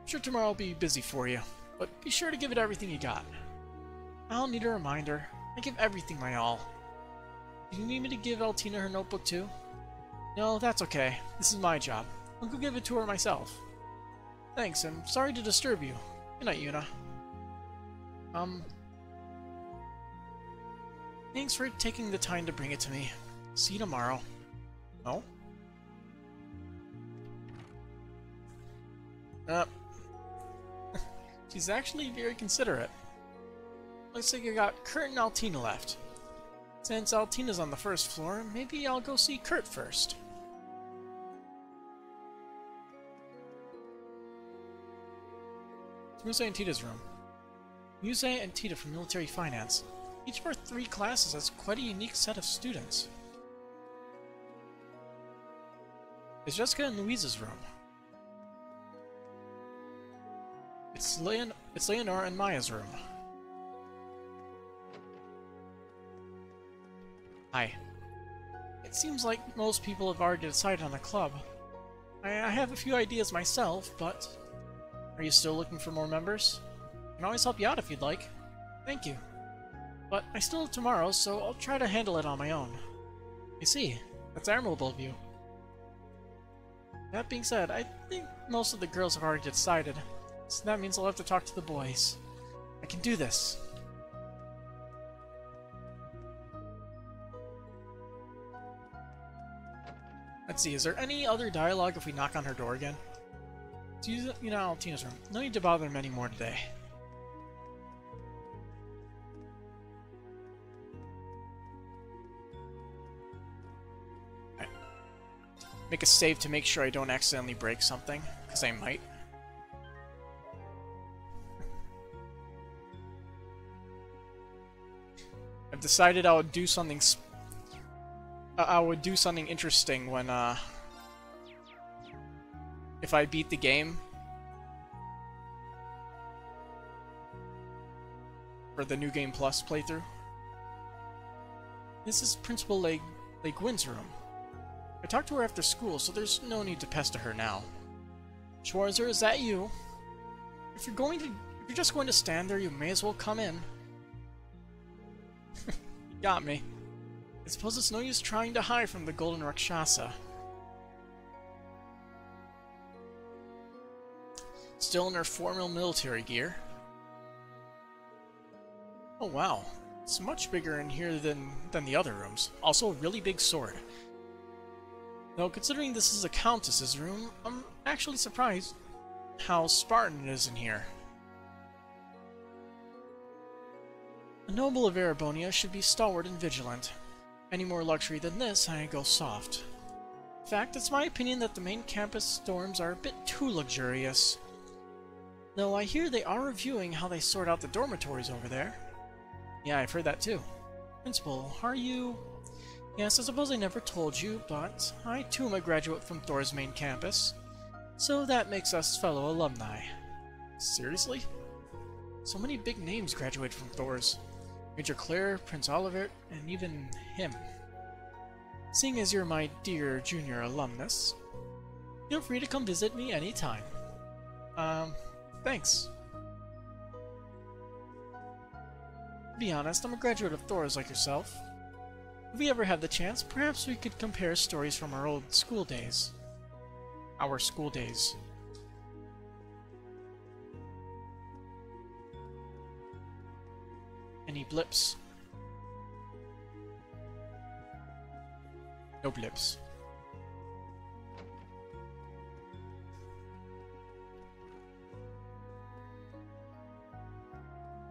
I'm sure tomorrow will be busy for you, but be sure to give it everything you got. I'll need a reminder. I give everything my all. Do you need me to give Altina her notebook too? No, that's okay. This is my job. I'll go give it to her myself. Thanks, I'm sorry to disturb you. Good night, Yuna. Thanks for taking the time to bring it to me. See you tomorrow. Oh? She's actually very considerate. Looks like I got Kurt and Altina left. Since Altina's on the first floor, maybe I'll go see Kurt first. Muse and Tita's room. Muse and Tita from Military Finance. Each of our 3 classes has quite a unique set of students. It's Jessica and Louise's room. It's Leonora and Maya's room. Hi. It seems like most people have already decided on a club. I have a few ideas myself, but... Are you still looking for more members? I can always help you out if you'd like. Thank you. But I still have tomorrow, so I'll try to handle it on my own. I see. That's admirable of you. That being said, I think most of the girls have already decided, so that means I'll have to talk to the boys. I can do this. Let's see, is there any other dialogue if we knock on her door again? Let's use it, Altina's room. No need to bother him anymore today. make a save to make sure I don't accidentally break something, because I might. I've decided I would do something interesting when if I beat the game for the New Game Plus playthrough. This is Principal Le Guin's room. I talked to her after school, so there's no need to pester her now. Schwarzer, is that you? If you're just going to stand there, you may as well come in. You got me. I suppose it's no use trying to hide from the Golden Rakshasa. Still in her formal military gear. Oh wow, it's much bigger in here than the other rooms. Also a really big sword. Though considering this is a countess's room, I'm actually surprised how Spartan it is in here. A noble of Erebonia should be stalwart and vigilant. Any more luxury than this, and I go soft. In fact, it's my opinion that the main campus dorms are a bit too luxurious. Though I hear they are reviewing how they sort out the dormitories over there. Yeah, I've heard that too. Principal, are you... Yes, I suppose I never told you, but I too am a graduate from Thor's main campus. So that makes us fellow alumni. Seriously? So many big names graduate from Thor's. Major Claire, Prince Olivert, and even him. Seeing as you're my dear junior alumnus, feel free to come visit me anytime. Thanks. To be honest, I'm a graduate of Thor's like yourself. If we ever have the chance, perhaps we could compare stories from our old school days. Our school days. Any blips? No blips.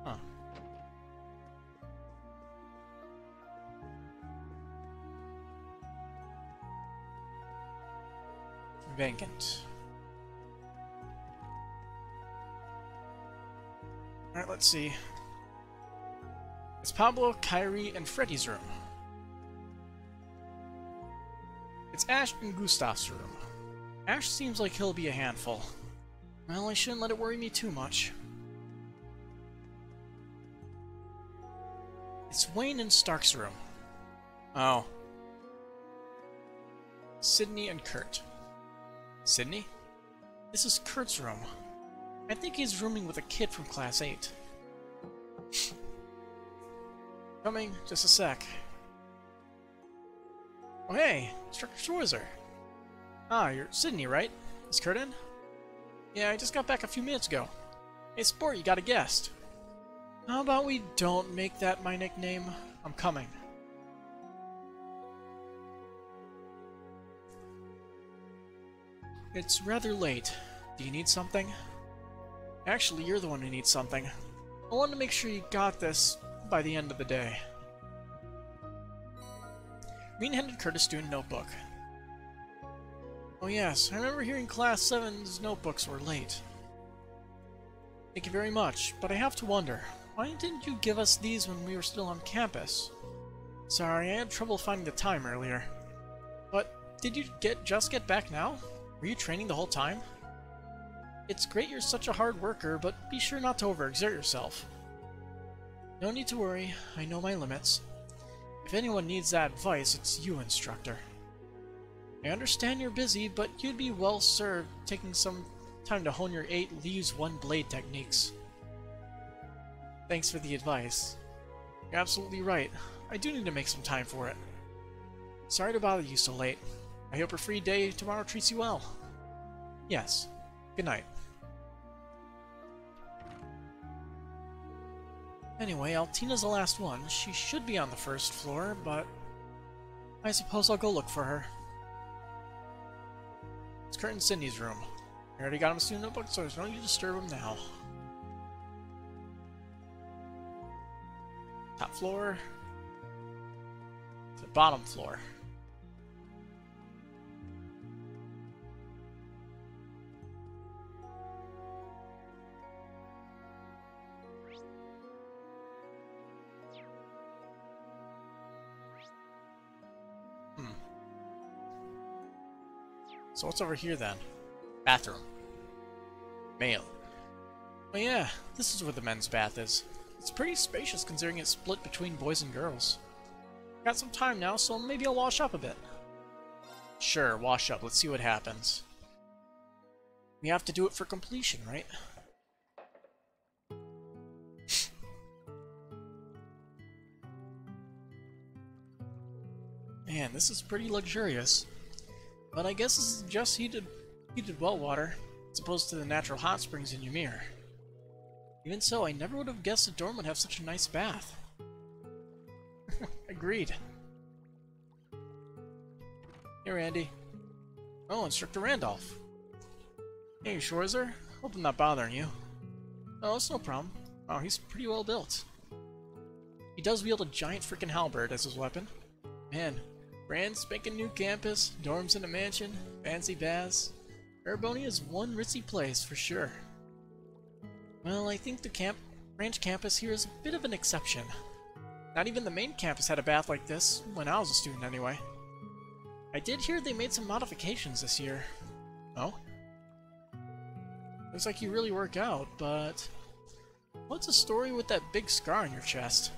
Huh. Vacant. Alright, let's see. It's Pablo, Kyrie, and Freddy's room. It's Ash and Gustav's room. Ash seems like he'll be a handful. Well, I shouldn't let it worry me too much. It's Wayne and Stark's room. Oh. Sydney and Kurt. Sydney? This is Kurt's room. I think he's rooming with a kid from Class 8. Coming, just a sec. Oh hey, Instructor Schwarzer. Ah, you're Sydney, right? Is Kurt in? Yeah, I just got back a few minutes ago. Hey Sport, you got a guest. How about we don't make that my nickname? I'm coming. It's rather late. Do you need something? Actually, you're the one who needs something. I want to make sure you got this by the end of the day. Green handed Kurt a student notebook. Oh yes, I remember hearing Class 7's notebooks were late. Thank you very much, but I have to wonder, why didn't you give us these when we were still on campus? Sorry, I had trouble finding the time earlier. But did you just get back now? Were you training the whole time? It's great you're such a hard worker, but be sure not to overexert yourself. No need to worry, I know my limits. If anyone needs that advice, it's you, Instructor. I understand you're busy, but you'd be well served taking some time to hone your 8 leaves 1 blade techniques. Thanks for the advice. You're absolutely right. I do need to make some time for it. Sorry to bother you so late. I hope your free day tomorrow treats you well. Yes. Good night. Anyway, Altina's the last one. She should be on the first floor, but I suppose I'll go look for her. It's Kurt and Cindy's room. I already got him a student notebook, so there's no need to disturb him now. Top floor. To the bottom floor. So what's over here then? Bathroom. Male. Oh yeah, this is where the men's bath is. It's pretty spacious considering it's split between boys and girls. Got some time now, so maybe I'll wash up a bit. Sure, wash up. Let's see what happens. We have to do it for completion, right? Man, this is pretty luxurious. But I guess this is just heated well water, as opposed to the natural hot springs in Ymir. Even so, I never would have guessed a dorm would have such a nice bath. Agreed. Hey, Randy. Oh, Instructor Randolph. Hey, Schwarzer. Hope I'm not bothering you. Oh, it's no problem. Oh, he's pretty well built. He does wield a giant freaking halberd as his weapon. Man, brand spanking new campus, dorms in a mansion, fancy baths. Erebonia is one ritzy place for sure. Well, I think the branch campus here is a bit of an exception. Not even the main campus had a bath like this, when I was a student anyway. I did hear they made some modifications this year. Oh? Looks like you really work out, but... what's the story with that big scar on your chest?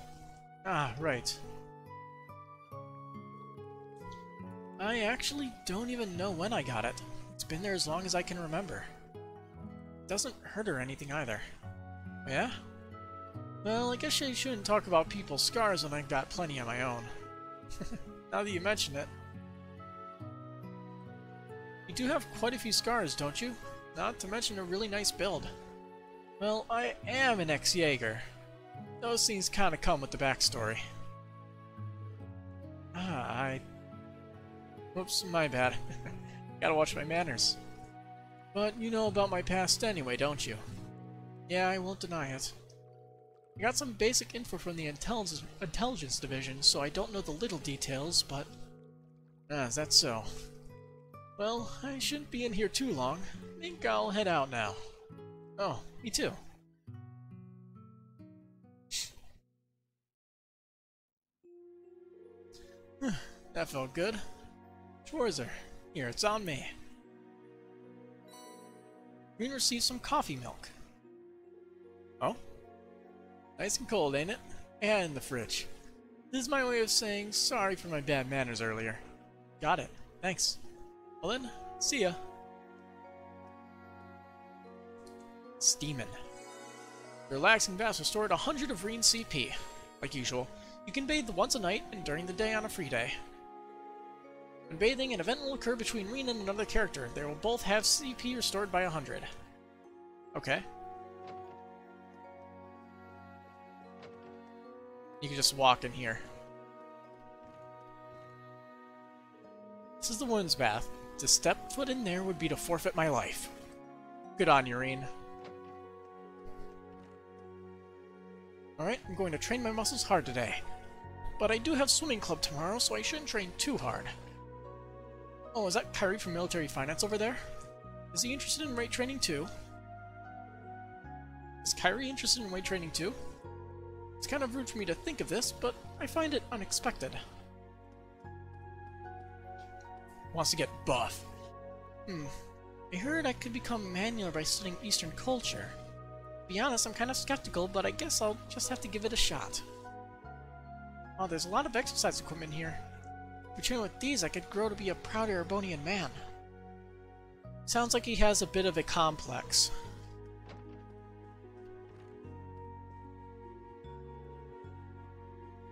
Ah, right. I actually don't even know when I got it. It's been there as long as I can remember. It doesn't hurt or anything either. Yeah? Well, I guess I shouldn't talk about people's scars when I've got plenty of my own. Now that you mention it. You do have quite a few scars, don't you? Not to mention a really nice build. Well, I am an ex-Jaeger. Those things kinda come with the backstory. Whoops, my bad. Gotta watch my manners. But you know about my past anyway, don't you? Yeah, I won't deny it. I got some basic info from the intelligence division, so I don't know the little details, but... is that so? Well, I shouldn't be in here too long. Think I'll head out now. Oh, me too. That felt good. Schwarzer, here, it's on me. Green received some coffee milk. Oh? Nice and cold, ain't it? And in the fridge. This is my way of saying sorry for my bad manners earlier. Got it. Thanks. Well then, see ya. Steamin'. Your relaxing baths restored 100 of Reen CP. Like usual, you can bathe once a night and during the day on a free day. When bathing, an event will occur between Reen and another character. They will both have CP restored by 100. Okay. You can just walk in here. This is the women's bath. To step foot in there would be to forfeit my life. Good on you, Reen. Alright, I'm going to train my muscles hard today. But I do have swimming club tomorrow, so I shouldn't train too hard. Oh, is that Kyrie from Military Finance over there? Is he interested in weight training too? Is Kyrie interested in weight training too? It's kind of rude for me to think of this, but I find it unexpected. Wants to get buff. I heard I could become manual by studying Eastern culture. To be honest, I'm kind of skeptical, but I guess I'll just have to give it a shot. Oh, there's a lot of exercise equipment here. If I train with these, I could grow to be a proud Erebonian man. Sounds like he has a bit of a complex.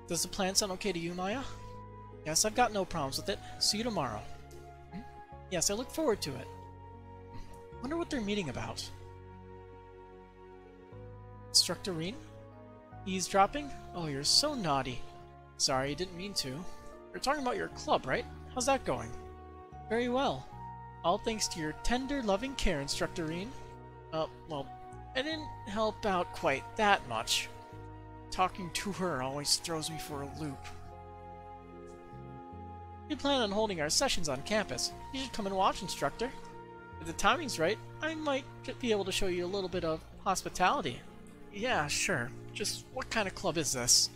Does the plan sound okay to you, Maya? Yes, I've got no problems with it. See you tomorrow. Yes, I look forward to it. Wonder what they're meeting about. Instructor Reen? Eavesdropping? Oh, you're so naughty. Sorry, didn't mean to. You're talking about your club, right? How's that going? Very well. All thanks to your tender, loving care, Instructor Reen. Well, I didn't help out quite that much. Talking to her always throws me for a loop. We plan on holding our sessions on campus. You should come and watch, Instructor. If the timing's right, I might be able to show you a little bit of hospitality. Yeah, sure. Just what kind of club is this?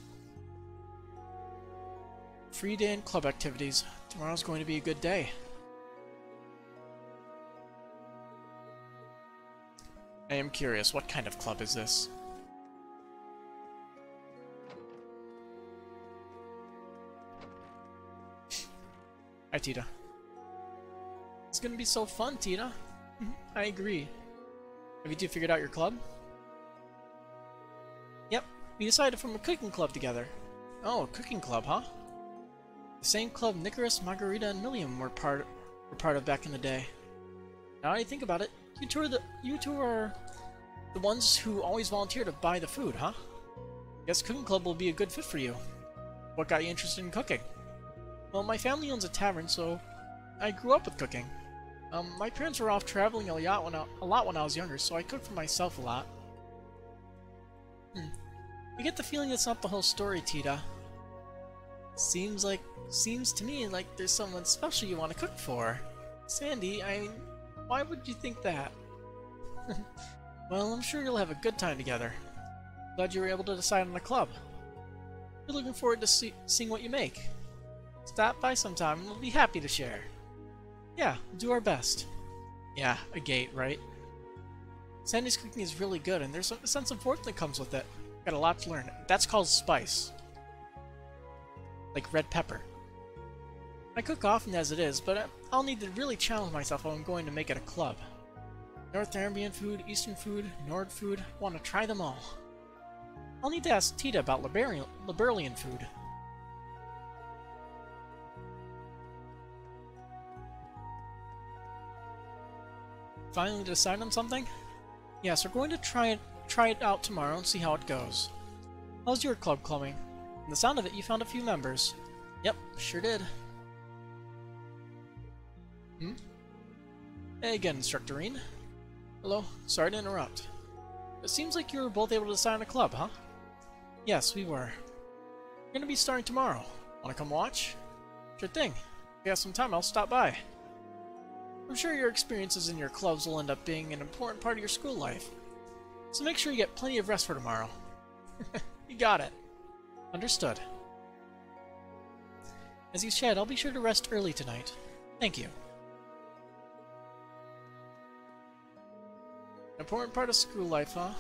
Free day and club activities. Tomorrow's going to be a good day. I am curious, what kind of club is this? Hi, Tita. It's gonna be so fun, Tita. I agree. Have you two figured out your club? Yep, we decided to form a cooking club together. Oh, a cooking club, huh? The same club Nicholas, Margarita, and Milliam were part of back in the day. Now I think about it, you two are the ones who always volunteer to buy the food, huh? Guess cooking club will be a good fit for you. What got you interested in cooking? Well, my family owns a tavern, so I grew up with cooking. My parents were off traveling a lot when I was younger, so I cooked for myself a lot. You get the feeling that's not the whole story, Tita. Seems to me like there's someone special you want to cook for. Sandy, I mean, why would you think that? Well, I'm sure you'll have a good time together. Glad you were able to decide on a club. We're looking forward to seeing what you make. Stop by sometime and we'll be happy to share. Yeah, we'll do our best. Yeah, a gate, right? Sandy's cooking is really good and there's a sense of worth that comes with it. Got a lot to learn. That's called spice. Like red pepper. I cook often as it is, but I'll need to really challenge myself if I'm going to make it a club. North Arabian food, Eastern food, Nord food, want to try them all. I'll need to ask Tita about Liberalian food. Finally decide on something? Yes, we're going to try it out tomorrow and see how it goes. How's your club clubbing? From the sound of it, you found a few members. Yep, sure did. Hey again, Instructorine. Hello, sorry to interrupt. It seems like you were both able to sign a club, huh? Yes, we were. We're gonna be starting tomorrow. Wanna come watch? Sure thing. If you have some time, I'll stop by. I'm sure your experiences in your clubs will end up being an important part of your school life. So make sure you get plenty of rest for tomorrow. You got it. Understood. As you said, I'll be sure to rest early tonight. Thank you. An important part of school life, huh?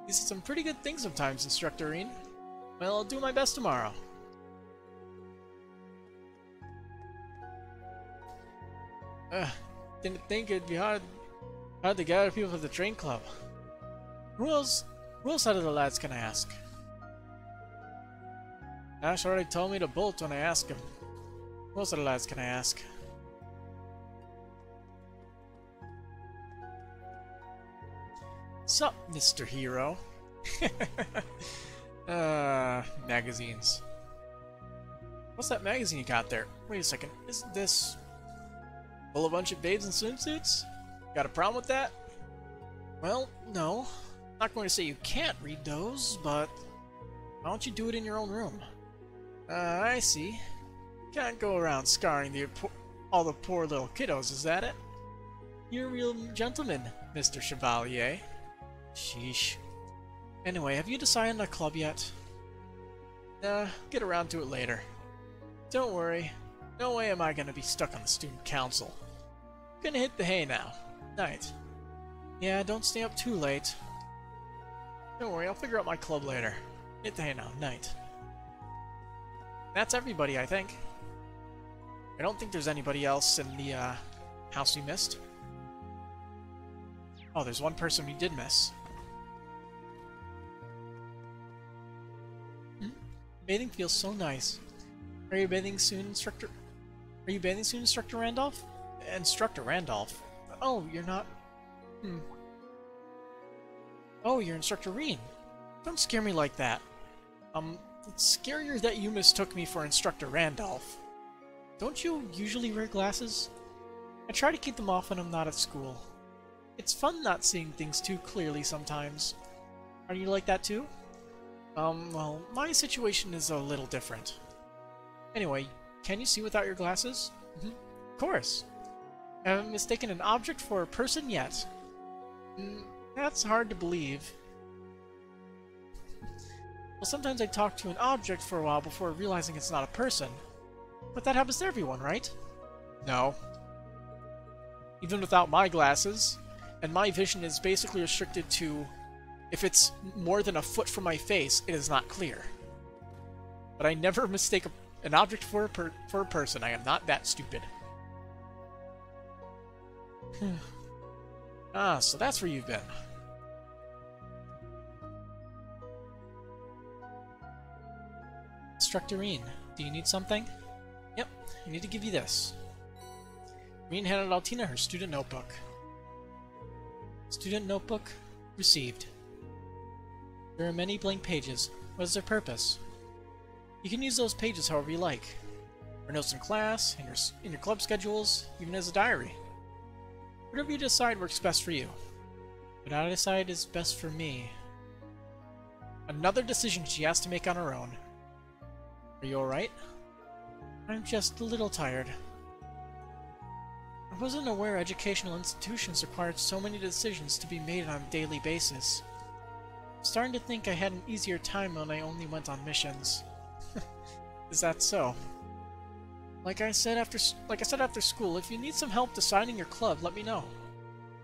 These are some pretty good things sometimes, Instructorine. Well, I'll do my best tomorrow. Didn't think it'd be hard to gather people for the train club. Who else out of the lads can I ask? Ash already told me to bolt when I asked him. Who else out of the lads can I ask? Sup, Mr. Hero? Magazines. What's that magazine you got there? Wait a second, isn't this full of a bunch of babes in swimsuits? Got a problem with that? Well, no. Not going to say you can't read those, but why don't you do it in your own room? I see. Can't go around scarring all the poor little kiddos, is that it? You're a real gentleman, Mr. Chevalier. Sheesh. Anyway, have you decided on a club yet? Get around to it later. Don't worry. No way am I gonna be stuck on the student council. Gonna hit the hay now. Night. Yeah, don't stay up too late. Don't worry, I'll figure out my club later. Hit the hay now. Night. That's everybody, I think. I don't think there's anybody else in the house we missed. Oh, there's one person we did miss. Bathing feels so nice. Are you bathing soon, Instructor? Are you bathing soon, Instructor Randolph? Instructor Randolph? Oh, you're not... Oh, you're Instructor Reen. Don't scare me like that. It's scarier that you mistook me for Instructor Randolph. Don't you usually wear glasses? I try to keep them off when I'm not at school. It's fun not seeing things too clearly sometimes. Are you like that too? Well, my situation is a little different. Anyway, can you see without your glasses? Of course. I haven't mistaken an object for a person yet. That's hard to believe. Well, sometimes I talk to an object for a while before realizing it's not a person. But that happens to everyone, right? No. Even without my glasses, and my vision is basically restricted to if it's more than a foot from my face, it is not clear. But I never mistake an object for a person. I am not that stupid. Ah, so that's where you've been. Instructor Reen, do you need something? Yep, I need to give you this. Reen handed Altina her student notebook. Student notebook received. There are many blank pages. What is their purpose? You can use those pages however you like. For notes in class, in your club schedules, even as a diary. Whatever you decide works best for you. What I decide is best for me. Another decision she has to make on her own. Are you alright? I'm just a little tired. I wasn't aware educational institutions required so many decisions to be made on a daily basis. I'm starting to think I had an easier time when I only went on missions. Is that so? Like I said after school, if you need some help deciding your club, let me know.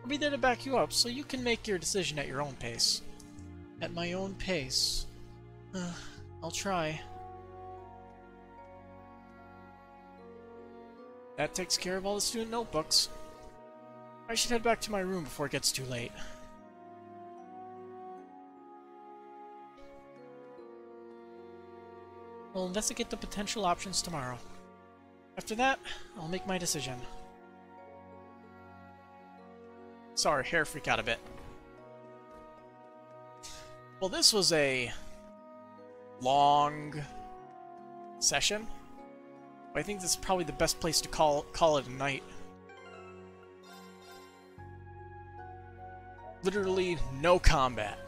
I'll be there to back you up, so you can make your decision at your own pace. At my own pace. I'll try. That takes care of all the student notebooks. I should head back to my room before it gets too late. We'll investigate the potential options tomorrow. After that, I'll make my decision. Saw her hair freak out a bit. Well, this was a long session. I think this is probably the best place to call it a night. Literally no combat.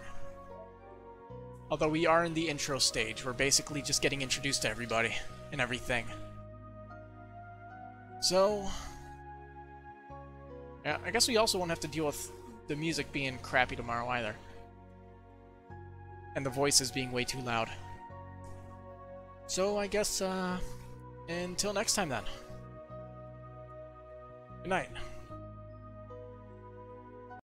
Although we are in the intro stage, we're basically just getting introduced to everybody and everything. So, yeah, I guess we also won't have to deal with the music being crappy tomorrow either. And the voices being way too loud. So I guess, until next time then. Good night.